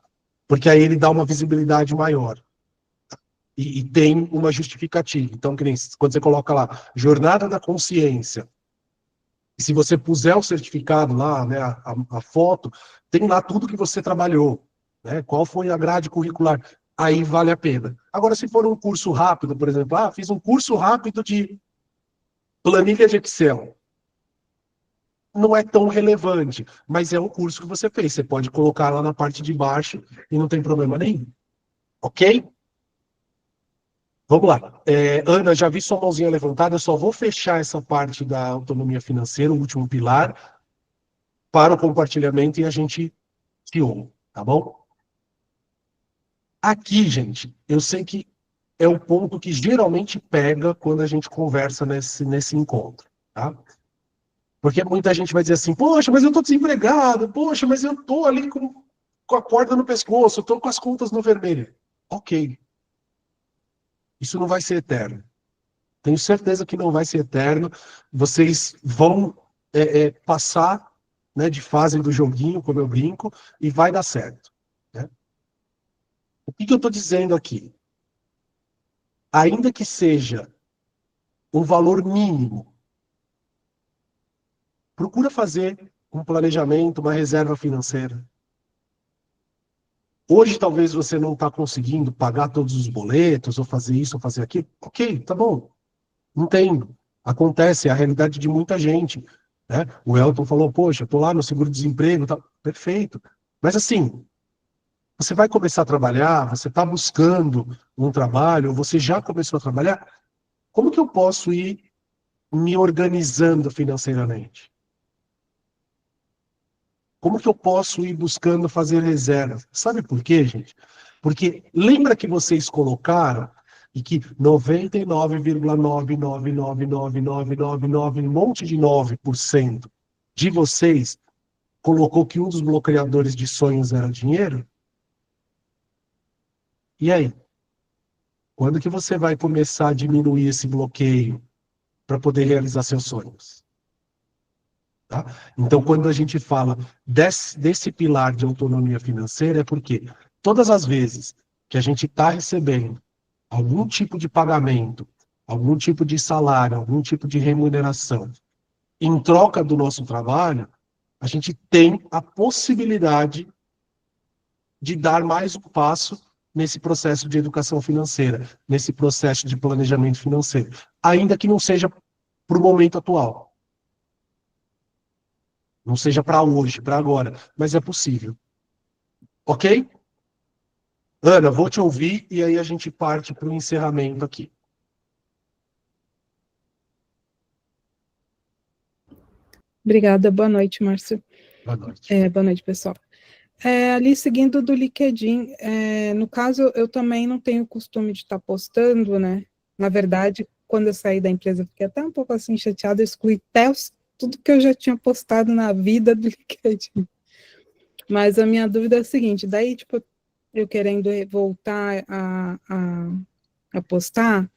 Porque aí ele dá uma visibilidade maior. E tem uma justificativa. Então, que nem quando você coloca lá, Jornada da Consciência, e se você puser o certificado lá, né, a foto, tem lá tudo que você trabalhou, né, qual foi a grade curricular, aí vale a pena. Agora, se for um curso rápido, por exemplo, fiz um curso rápido de planilha de Excel, não é tão relevante, mas é um curso que você fez, você pode colocar lá na parte de baixo e não tem problema nenhum, ok? Vamos lá. Ana, já vi sua mãozinha levantada, eu só vou fechar essa parte da autonomia financeira, o último pilar, para o compartilhamento e a gente se ouve, tá bom? Aqui, gente, eu sei que é o ponto que geralmente pega quando a gente conversa nesse encontro, tá? Porque muita gente vai dizer assim, poxa, mas eu tô desempregado, poxa, mas eu tô ali com a corda no pescoço, eu tô com as contas no vermelho. Ok. Isso não vai ser eterno. Tenho certeza que não vai ser eterno. Vocês vão passar, né, de fase do joguinho, como eu brinco, e vai dar certo. Né? O que eu estou dizendo aqui? Ainda que seja um valor mínimo, procura fazer um planejamento, uma reserva financeira. Hoje, talvez você não está conseguindo pagar todos os boletos, ou fazer isso, ou fazer aquilo. Ok, tá bom. Entendo. Acontece, é a realidade de muita gente. Né? O Elton falou, poxa, estou lá no seguro-desemprego, tá perfeito. Mas assim, você vai começar a trabalhar, você está buscando um trabalho, ou você já começou a trabalhar, como que eu posso ir me organizando financeiramente? Como que eu posso ir buscando fazer reservas? Sabe por quê, gente? Porque lembra que vocês colocaram e que 99,9999999, um monte de 9% de vocês colocou que um dos bloqueadores de sonhos era dinheiro? E aí? Quando que você vai começar a diminuir esse bloqueio para poder realizar seus sonhos? Tá? Então, quando a gente fala desse pilar de autonomia financeira, é porque todas as vezes que a gente está recebendo algum tipo de pagamento, algum tipo de salário, algum tipo de remuneração, em troca do nosso trabalho, a gente tem a possibilidade de dar mais um passo nesse processo de educação financeira, nesse processo de planejamento financeiro, ainda que não seja para o momento atual. Não seja para hoje, para agora, mas é possível. Ok? Ana, vou te ouvir e aí a gente parte para o encerramento aqui. Obrigada, boa noite, Márcio. Boa noite. Boa noite, pessoal. Ali, seguindo do LinkedIn, no caso, eu também não tenho o costume de estar postando, né? Na verdade, quando eu saí da empresa, fiquei até um pouco assim chateada, eu excluí até tudo que eu já tinha postado na vida do LinkedIn. Mas a minha dúvida é a seguinte, daí, tipo, eu querendo voltar a postar,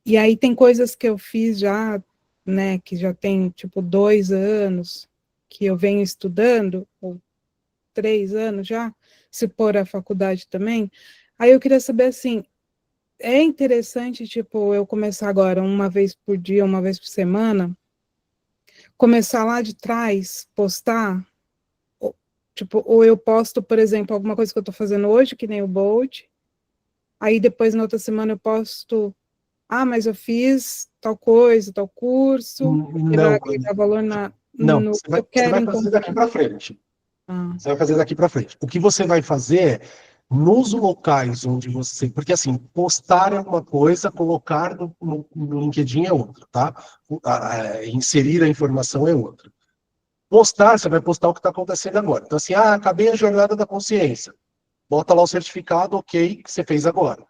e aí tem coisas que eu fiz já, né, que já tem, tipo, 2 anos, que eu venho estudando, ou 3 anos já, se for a faculdade também. Aí eu queria saber, assim, é interessante, tipo, eu começar agora uma vez por dia, uma vez por semana, começar lá de trás, postar, tipo, ou eu posto, por exemplo, alguma coisa que eu estou fazendo hoje, que nem o Bolt, aí depois na outra semana eu posto, mas eu fiz tal coisa, tal curso, e vai Não, agregar valor não, no você que eu você quero vai fazer daqui encontrar. para frente. Ah, Você vai fazer daqui para frente. O que você vai fazer é, nos locais onde você. Porque, assim, postar é uma coisa, colocar no LinkedIn é outra, tá? Inserir a informação é outra. Postar, você vai postar o que está acontecendo agora. Então, assim, acabei a jornada da consciência. Bota lá o certificado, ok, que você fez agora.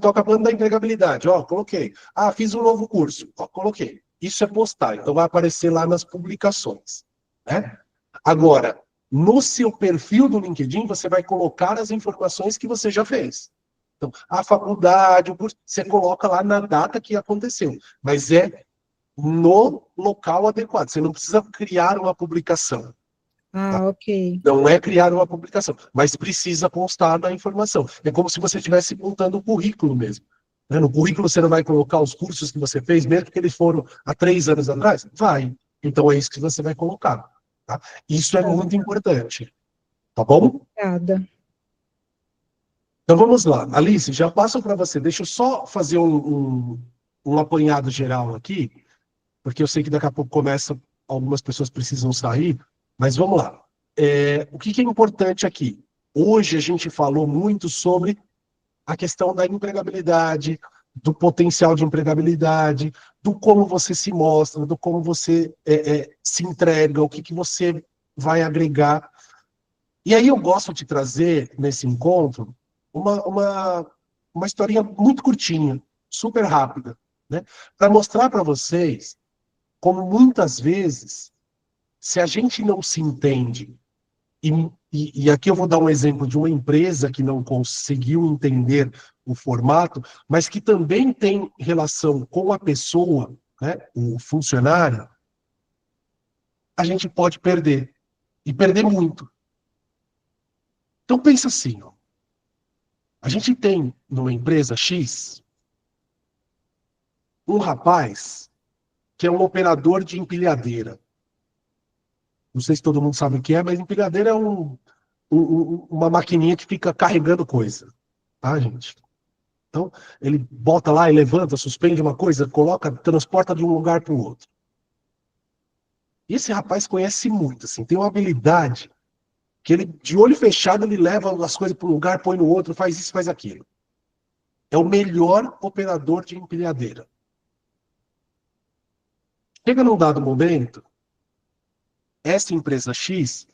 Tô acabando da empregabilidade, ó, coloquei. Fiz um novo curso, ó, coloquei. Isso é postar, então vai aparecer lá nas publicações, né? Agora, no seu perfil do LinkedIn, você vai colocar as informações que você já fez. Então, a faculdade, o curso, você coloca lá na data que aconteceu, mas é no local adequado. Você não precisa criar uma publicação. ok. Não é criar uma publicação, mas precisa constar na informação. É como se você estivesse montando um currículo mesmo. Né? No currículo você não vai colocar os cursos que você fez, mesmo que eles foram há 3 anos atrás? Vai. Então é isso que você vai colocar. Tá? Isso é muito importante. Tá bom? Obrigada. Então vamos lá. Alice, já passo para você. Deixa eu só fazer um apanhado geral aqui, porque eu sei que daqui a pouco começa, algumas pessoas precisam sair, mas vamos lá. O que é importante aqui? Hoje a gente falou muito sobre a questão da empregabilidade, do potencial de empregabilidade, do como você se mostra, do como você se entrega, o que você vai agregar. E aí eu gosto de trazer, nesse encontro, uma historinha muito curtinha, super rápida, né? Para mostrar para vocês como muitas vezes, se a gente não se entende, e aqui eu vou dar um exemplo de uma empresa que não conseguiu entender o formato, mas que também tem relação com a pessoa, né, o funcionário, a gente pode perder, e perder muito. Então pensa assim, ó, a gente tem numa empresa X um rapaz que é um operador de empilhadeira. Não sei se todo mundo sabe o que é, mas empilhadeira é uma maquininha que fica carregando coisa, tá, gente? Então, ele bota lá e levanta, suspende uma coisa, coloca, transporta de um lugar para o outro. E esse rapaz conhece muito, assim, tem uma habilidade que ele, de olho fechado, ele leva as coisas para um lugar, põe no outro, faz isso, faz aquilo. É o melhor operador de empilhadeira. Chega num dado momento, essa empresa X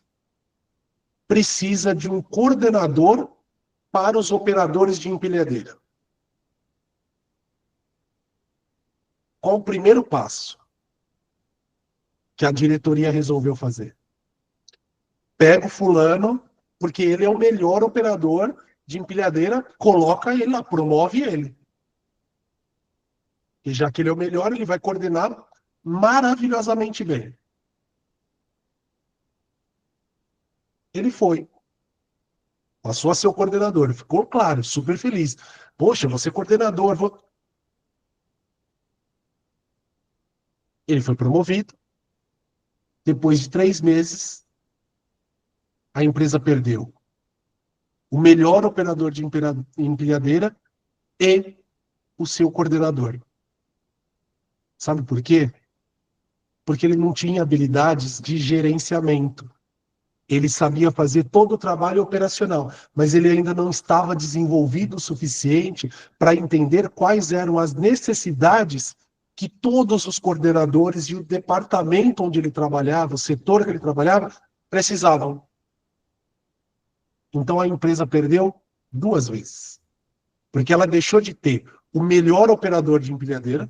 precisa de um coordenador para os operadores de empilhadeira. Qual o primeiro passo que a diretoria resolveu fazer? Pega o fulano, porque ele é o melhor operador de empilhadeira, coloca ele lá, promove ele. E já que ele é o melhor, ele vai coordenar maravilhosamente bem. Ele foi. Passou a ser o coordenador. Ficou claro, super feliz. Poxa, você é coordenador. Ele foi promovido. Depois de 3 meses, a empresa perdeu o melhor operador de empilhadeira e o seu coordenador. Sabe por quê? Porque ele não tinha habilidades de gerenciamento. Ele sabia fazer todo o trabalho operacional, mas ele ainda não estava desenvolvido o suficiente para entender quais eram as necessidades que todos os coordenadores e o departamento onde ele trabalhava, o setor que ele trabalhava, precisavam. Então a empresa perdeu 2 vezes. Porque ela deixou de ter o melhor operador de empilhadeira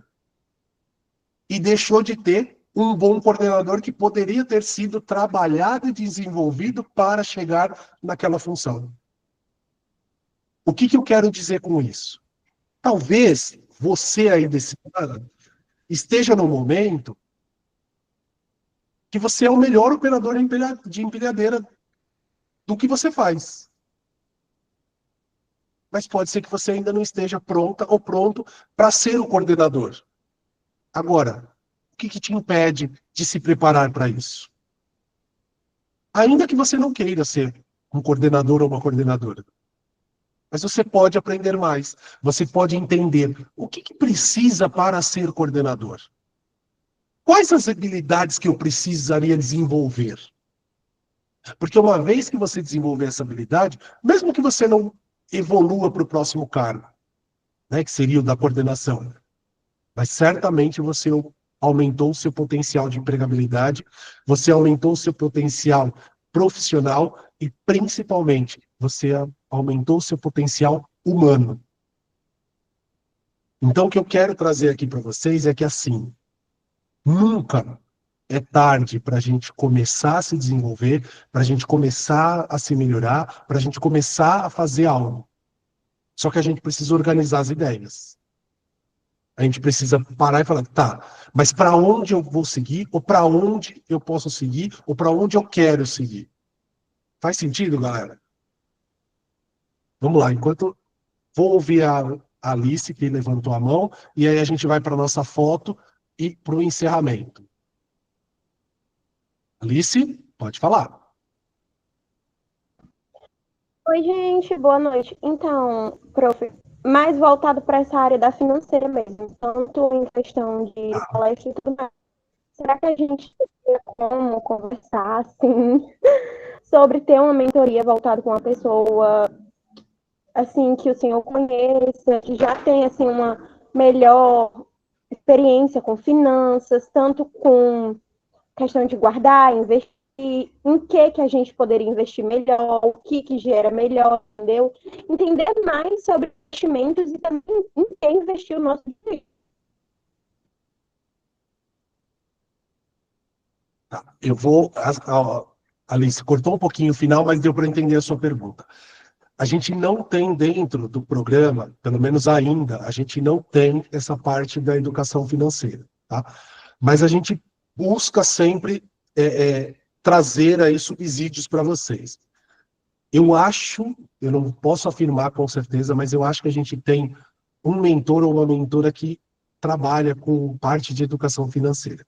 e deixou de ter um bom coordenador que poderia ter sido trabalhado e desenvolvido para chegar naquela função. O que eu quero dizer com isso? Talvez você aí desse lado esteja no momento que você é o melhor operador de empilhadeira do que você faz. Mas pode ser que você ainda não esteja pronta ou pronto para ser o coordenador. Agora, o que te impede de se preparar para isso? Ainda que você não queira ser um coordenador ou uma coordenadora, mas você pode aprender mais. Você pode entender o que precisa para ser coordenador. Quais as habilidades que eu precisaria desenvolver? Porque uma vez que você desenvolver essa habilidade, mesmo que você não evolua para o próximo cargo, né, que seria o da coordenação, mas certamente você aumentou o seu potencial de empregabilidade, você aumentou o seu potencial profissional e, principalmente, você aumentou o seu potencial humano. Então, o que eu quero trazer aqui para vocês é que, assim, nunca é tarde para a gente começar a se desenvolver, para a gente começar a se melhorar, para a gente começar a fazer algo. Só que a gente precisa organizar as ideias. A gente precisa parar e falar, tá, mas para onde eu vou seguir, ou para onde eu posso seguir, ou para onde eu quero seguir? Faz sentido, galera? Vamos lá, enquanto vou ouvir a Alice, que levantou a mão, e aí a gente vai para a nossa foto e para o encerramento. Alice, pode falar. Oi, gente, boa noite. Então, prof, mais voltado para essa área da financeira mesmo, tanto em questão de palestra e tudo mais. Será que a gente teria como conversar, assim, sobre ter uma mentoria voltada com uma pessoa, assim, que o senhor conheça, que já tem, assim, uma melhor experiência com finanças, tanto com questão de guardar, investir, em que a gente poderia investir melhor, o que gera melhor, entendeu? Entender mais sobre investimentos e também em que investir o nosso dinheiro. Tá, eu vou... Alice, cortou um pouquinho o final, mas deu para entender a sua pergunta. A gente não tem dentro do programa, pelo menos ainda, a gente não tem essa parte da educação financeira, tá? Mas a gente busca sempre trazer aí subsídios para vocês. Eu não posso afirmar com certeza, mas eu acho que a gente tem um mentor ou uma mentora que trabalha com parte de educação financeira.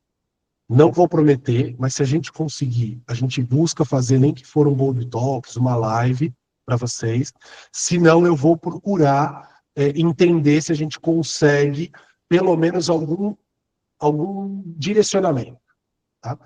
Não vou prometer, mas se a gente conseguir, a gente busca fazer, nem que for um Bold Talks, uma live para vocês. Se não, eu vou procurar entender se a gente consegue pelo menos algum direcionamento. Tá?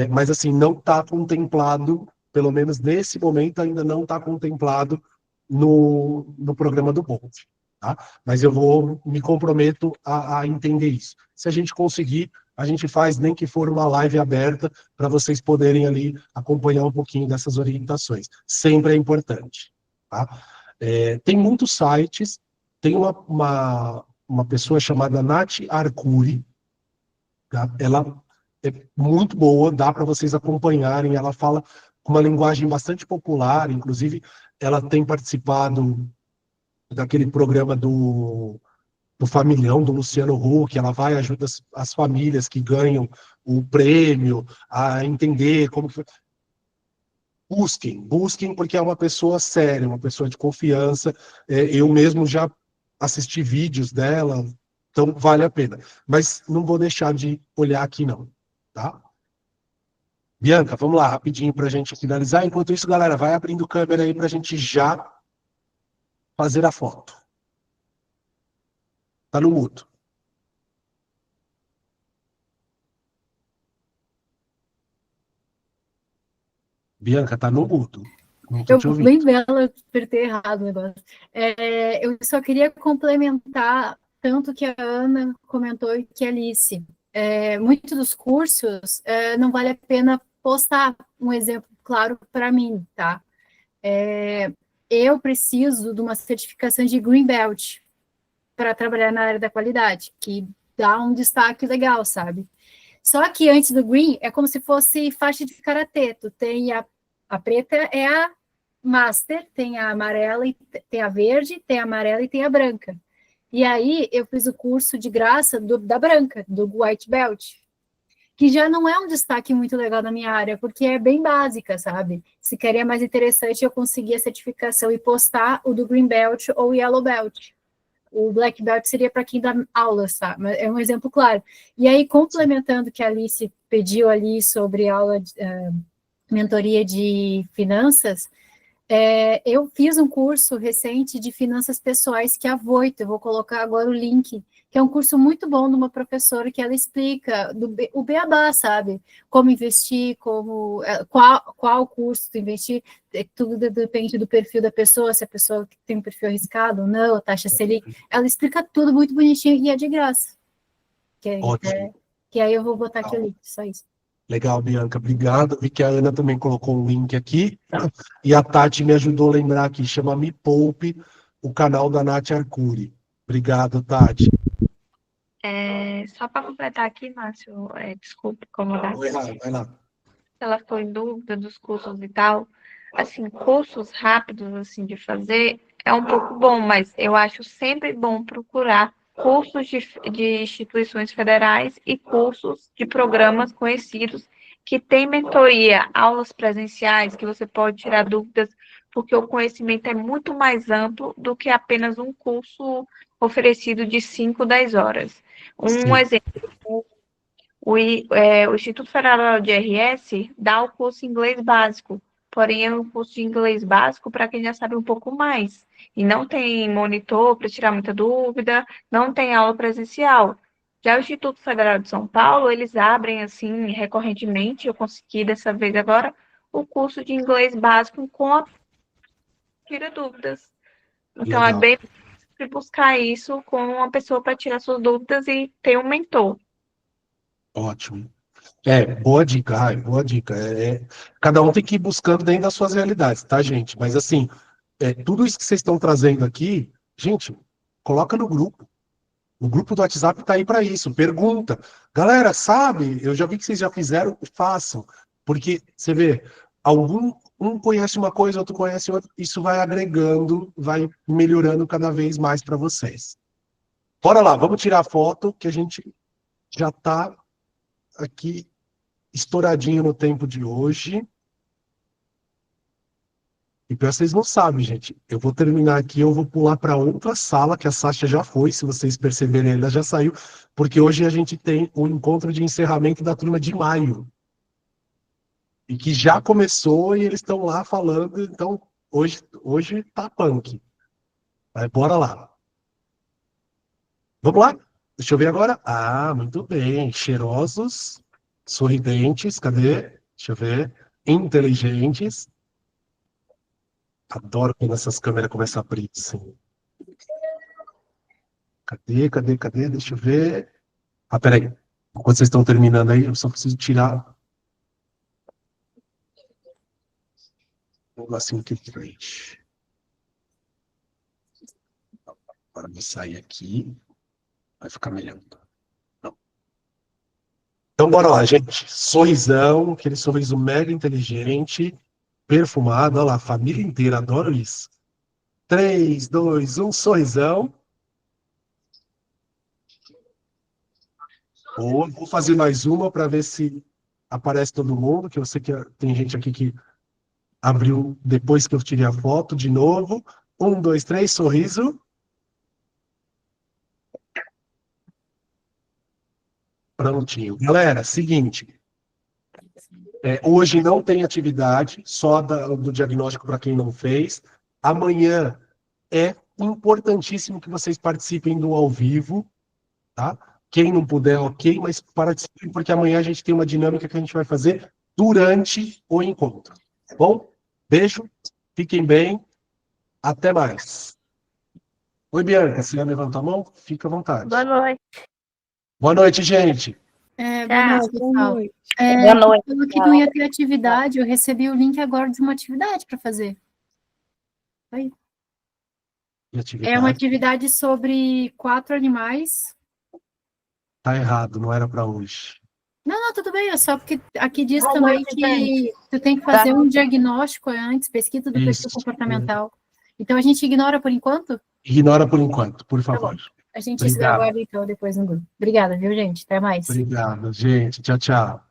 Mas assim, não está contemplado, pelo menos nesse momento ainda não está contemplado no programa do Bold. Tá? Mas eu me comprometo a entender isso. Se a gente conseguir, a gente faz nem que for uma live aberta para vocês poderem ali acompanhar um pouquinho dessas orientações. Sempre é importante. Tá? Tem muitos sites, tem uma pessoa chamada Nath Arcuri, tá? Ela é muito boa, dá para vocês acompanharem, ela fala com uma linguagem bastante popular, inclusive ela tem participado daquele programa do Familhão, do Luciano Huck, ela vai e ajuda as famílias que ganham o prêmio a entender como que... Busquem, porque é uma pessoa séria, uma pessoa de confiança. Eu mesmo já assisti vídeos dela, então vale a pena. Mas não vou deixar de olhar aqui, não. Tá? Bianca, vamos lá, rapidinho para a gente finalizar. Enquanto isso, galera, vai abrindo câmera aí para a gente já fazer a foto. Tá no mudo. Bianca, tá no mudo. Não tô te ouvindo. Bem bela, eu apertei errado o negócio. Eu só queria complementar tanto que a Ana comentou e que a Alice. Muitos dos cursos não vale a pena postar um exemplo claro para mim, tá? Eu preciso de uma certificação de Green Belt para trabalhar na área da qualidade, que dá um destaque legal, sabe? Só que antes do Green é como se fosse faixa de karatê. Tu tem a preta é a Master, tem a amarela, tem a verde, tem a amarela e tem a branca. E aí eu fiz o curso de graça da branca, do White Belt. que já não é um destaque muito legal na minha área, porque é bem básica, sabe? Se queria mais interessante, eu conseguir a certificação e postar o do Green Belt ou Yellow Belt. O Black Belt seria para quem dá aula, sabe? Mas é um exemplo claro. E aí, complementando o que a Alice pediu ali sobre aula de mentoria de finanças, eu fiz um curso recente de finanças pessoais que é a Voito, eu vou colocar agora o link, que é um curso muito bom de uma professora que ela explica o beabá, sabe? Como investir, qual curso tu investir, tudo depende do perfil da pessoa, se a pessoa tem um perfil arriscado ou não, a taxa Selic, ela explica tudo muito bonitinho e é de graça. Ótimo. Que aí eu vou botar aqui o link, só isso. Legal, Bianca, obrigado. Vi que a Ana também colocou um link aqui, e a Tati me ajudou a lembrar aqui, chama Me Poupe, o canal da Nath Arcuri. Obrigado, Tati. Só para completar aqui, Márcio, desculpe incomodar. Vai lá. Ela ficou em dúvida dos cursos e tal. Assim, cursos rápidos assim de fazer é um pouco bom, mas eu acho sempre bom procurar cursos de instituições federais e cursos de programas conhecidos que têm mentoria, aulas presenciais, que você pode tirar dúvidas, porque o conhecimento é muito mais amplo do que apenas um curso oferecido de 5, 10 horas. Um exemplo, o Instituto Federal de RS dá o curso inglês básico, porém é um curso de inglês básico para quem já sabe um pouco mais. E não tem monitor para tirar muita dúvida, não tem aula presencial. Já o Instituto Federal de São Paulo, eles abrem, assim, recorrentemente, eu consegui dessa vez agora, o curso de inglês básico com a tira dúvidas. Então, Legal. é bem buscar isso com uma pessoa para tirar suas dúvidas e ter um mentor. Ótimo. Boa dica, boa dica. Cada um tem que ir buscando dentro das suas realidades, tá, gente? Mas, assim, tudo isso que vocês estão trazendo aqui, gente, coloca no grupo. O grupo do WhatsApp tá aí para isso. Pergunta. Galera, sabe? Eu já vi que vocês já fizeram, façam. Porque, você vê, um conhece uma coisa, outro conhece outra, isso vai agregando, vai melhorando cada vez mais para vocês. Bora lá, vamos tirar a foto, que a gente já tá aqui estouradinho no tempo de hoje. E pior, vocês não sabem, gente. Eu vou terminar aqui, eu vou pular para outra sala, que a Sasha já foi, se vocês perceberem, ela já saiu, porque hoje a gente tem um encontro de encerramento da turma de maio. E que já começou e eles estão lá falando, então hoje tá punk. Mas bora lá. Vamos lá? Deixa eu ver agora. Ah, muito bem. Cheirosos, sorridentes, cadê? Deixa eu ver. Inteligentes. Adoro quando essas câmeras começam a abrir, assim. Cadê? Deixa eu ver. Ah, peraí. Enquanto vocês estão terminando aí, eu só preciso tirar um negocinho aqui de frente. Agora vou sair aqui. Vai ficar melhor. Então, bora lá, gente. Sorrisão, aquele sorriso mega inteligente, perfumado. Olha lá, a família inteira, adoro isso. 3, 2, 1, sorrisão. Boa, vou fazer mais uma para ver se aparece todo mundo, que eu sei que tem gente aqui que abriu depois que eu tirei a foto, de novo. 1, 2, 3, sorriso. Prontinho. Galera, seguinte. Hoje não tem atividade, só do diagnóstico para quem não fez. Amanhã é importantíssimo que vocês participem do ao vivo, tá? Quem não puder, ok, mas participem, porque amanhã a gente tem uma dinâmica que a gente vai fazer durante o encontro. Tá bom? Beijo, fiquem bem, até mais. Oi, Bianca, você levanta a mão? Fica à vontade. Boa noite. Boa noite, gente. Boa noite, pessoal. Boa noite. Boa noite. Falou que não ia ter atividade, eu recebi o link agora de uma atividade para fazer. É uma atividade sobre 4 animais. Tá errado, não era para hoje. Não, tudo bem, é só porque aqui diz também que tu tem que fazer um diagnóstico antes, pesquisa do perfil comportamental. Então a gente ignora por enquanto? Ignora por enquanto, por favor. A gente se Obrigado. aguarda então depois no grupo. Obrigada, viu, gente? Até mais. Obrigado, gente. Tchau, tchau.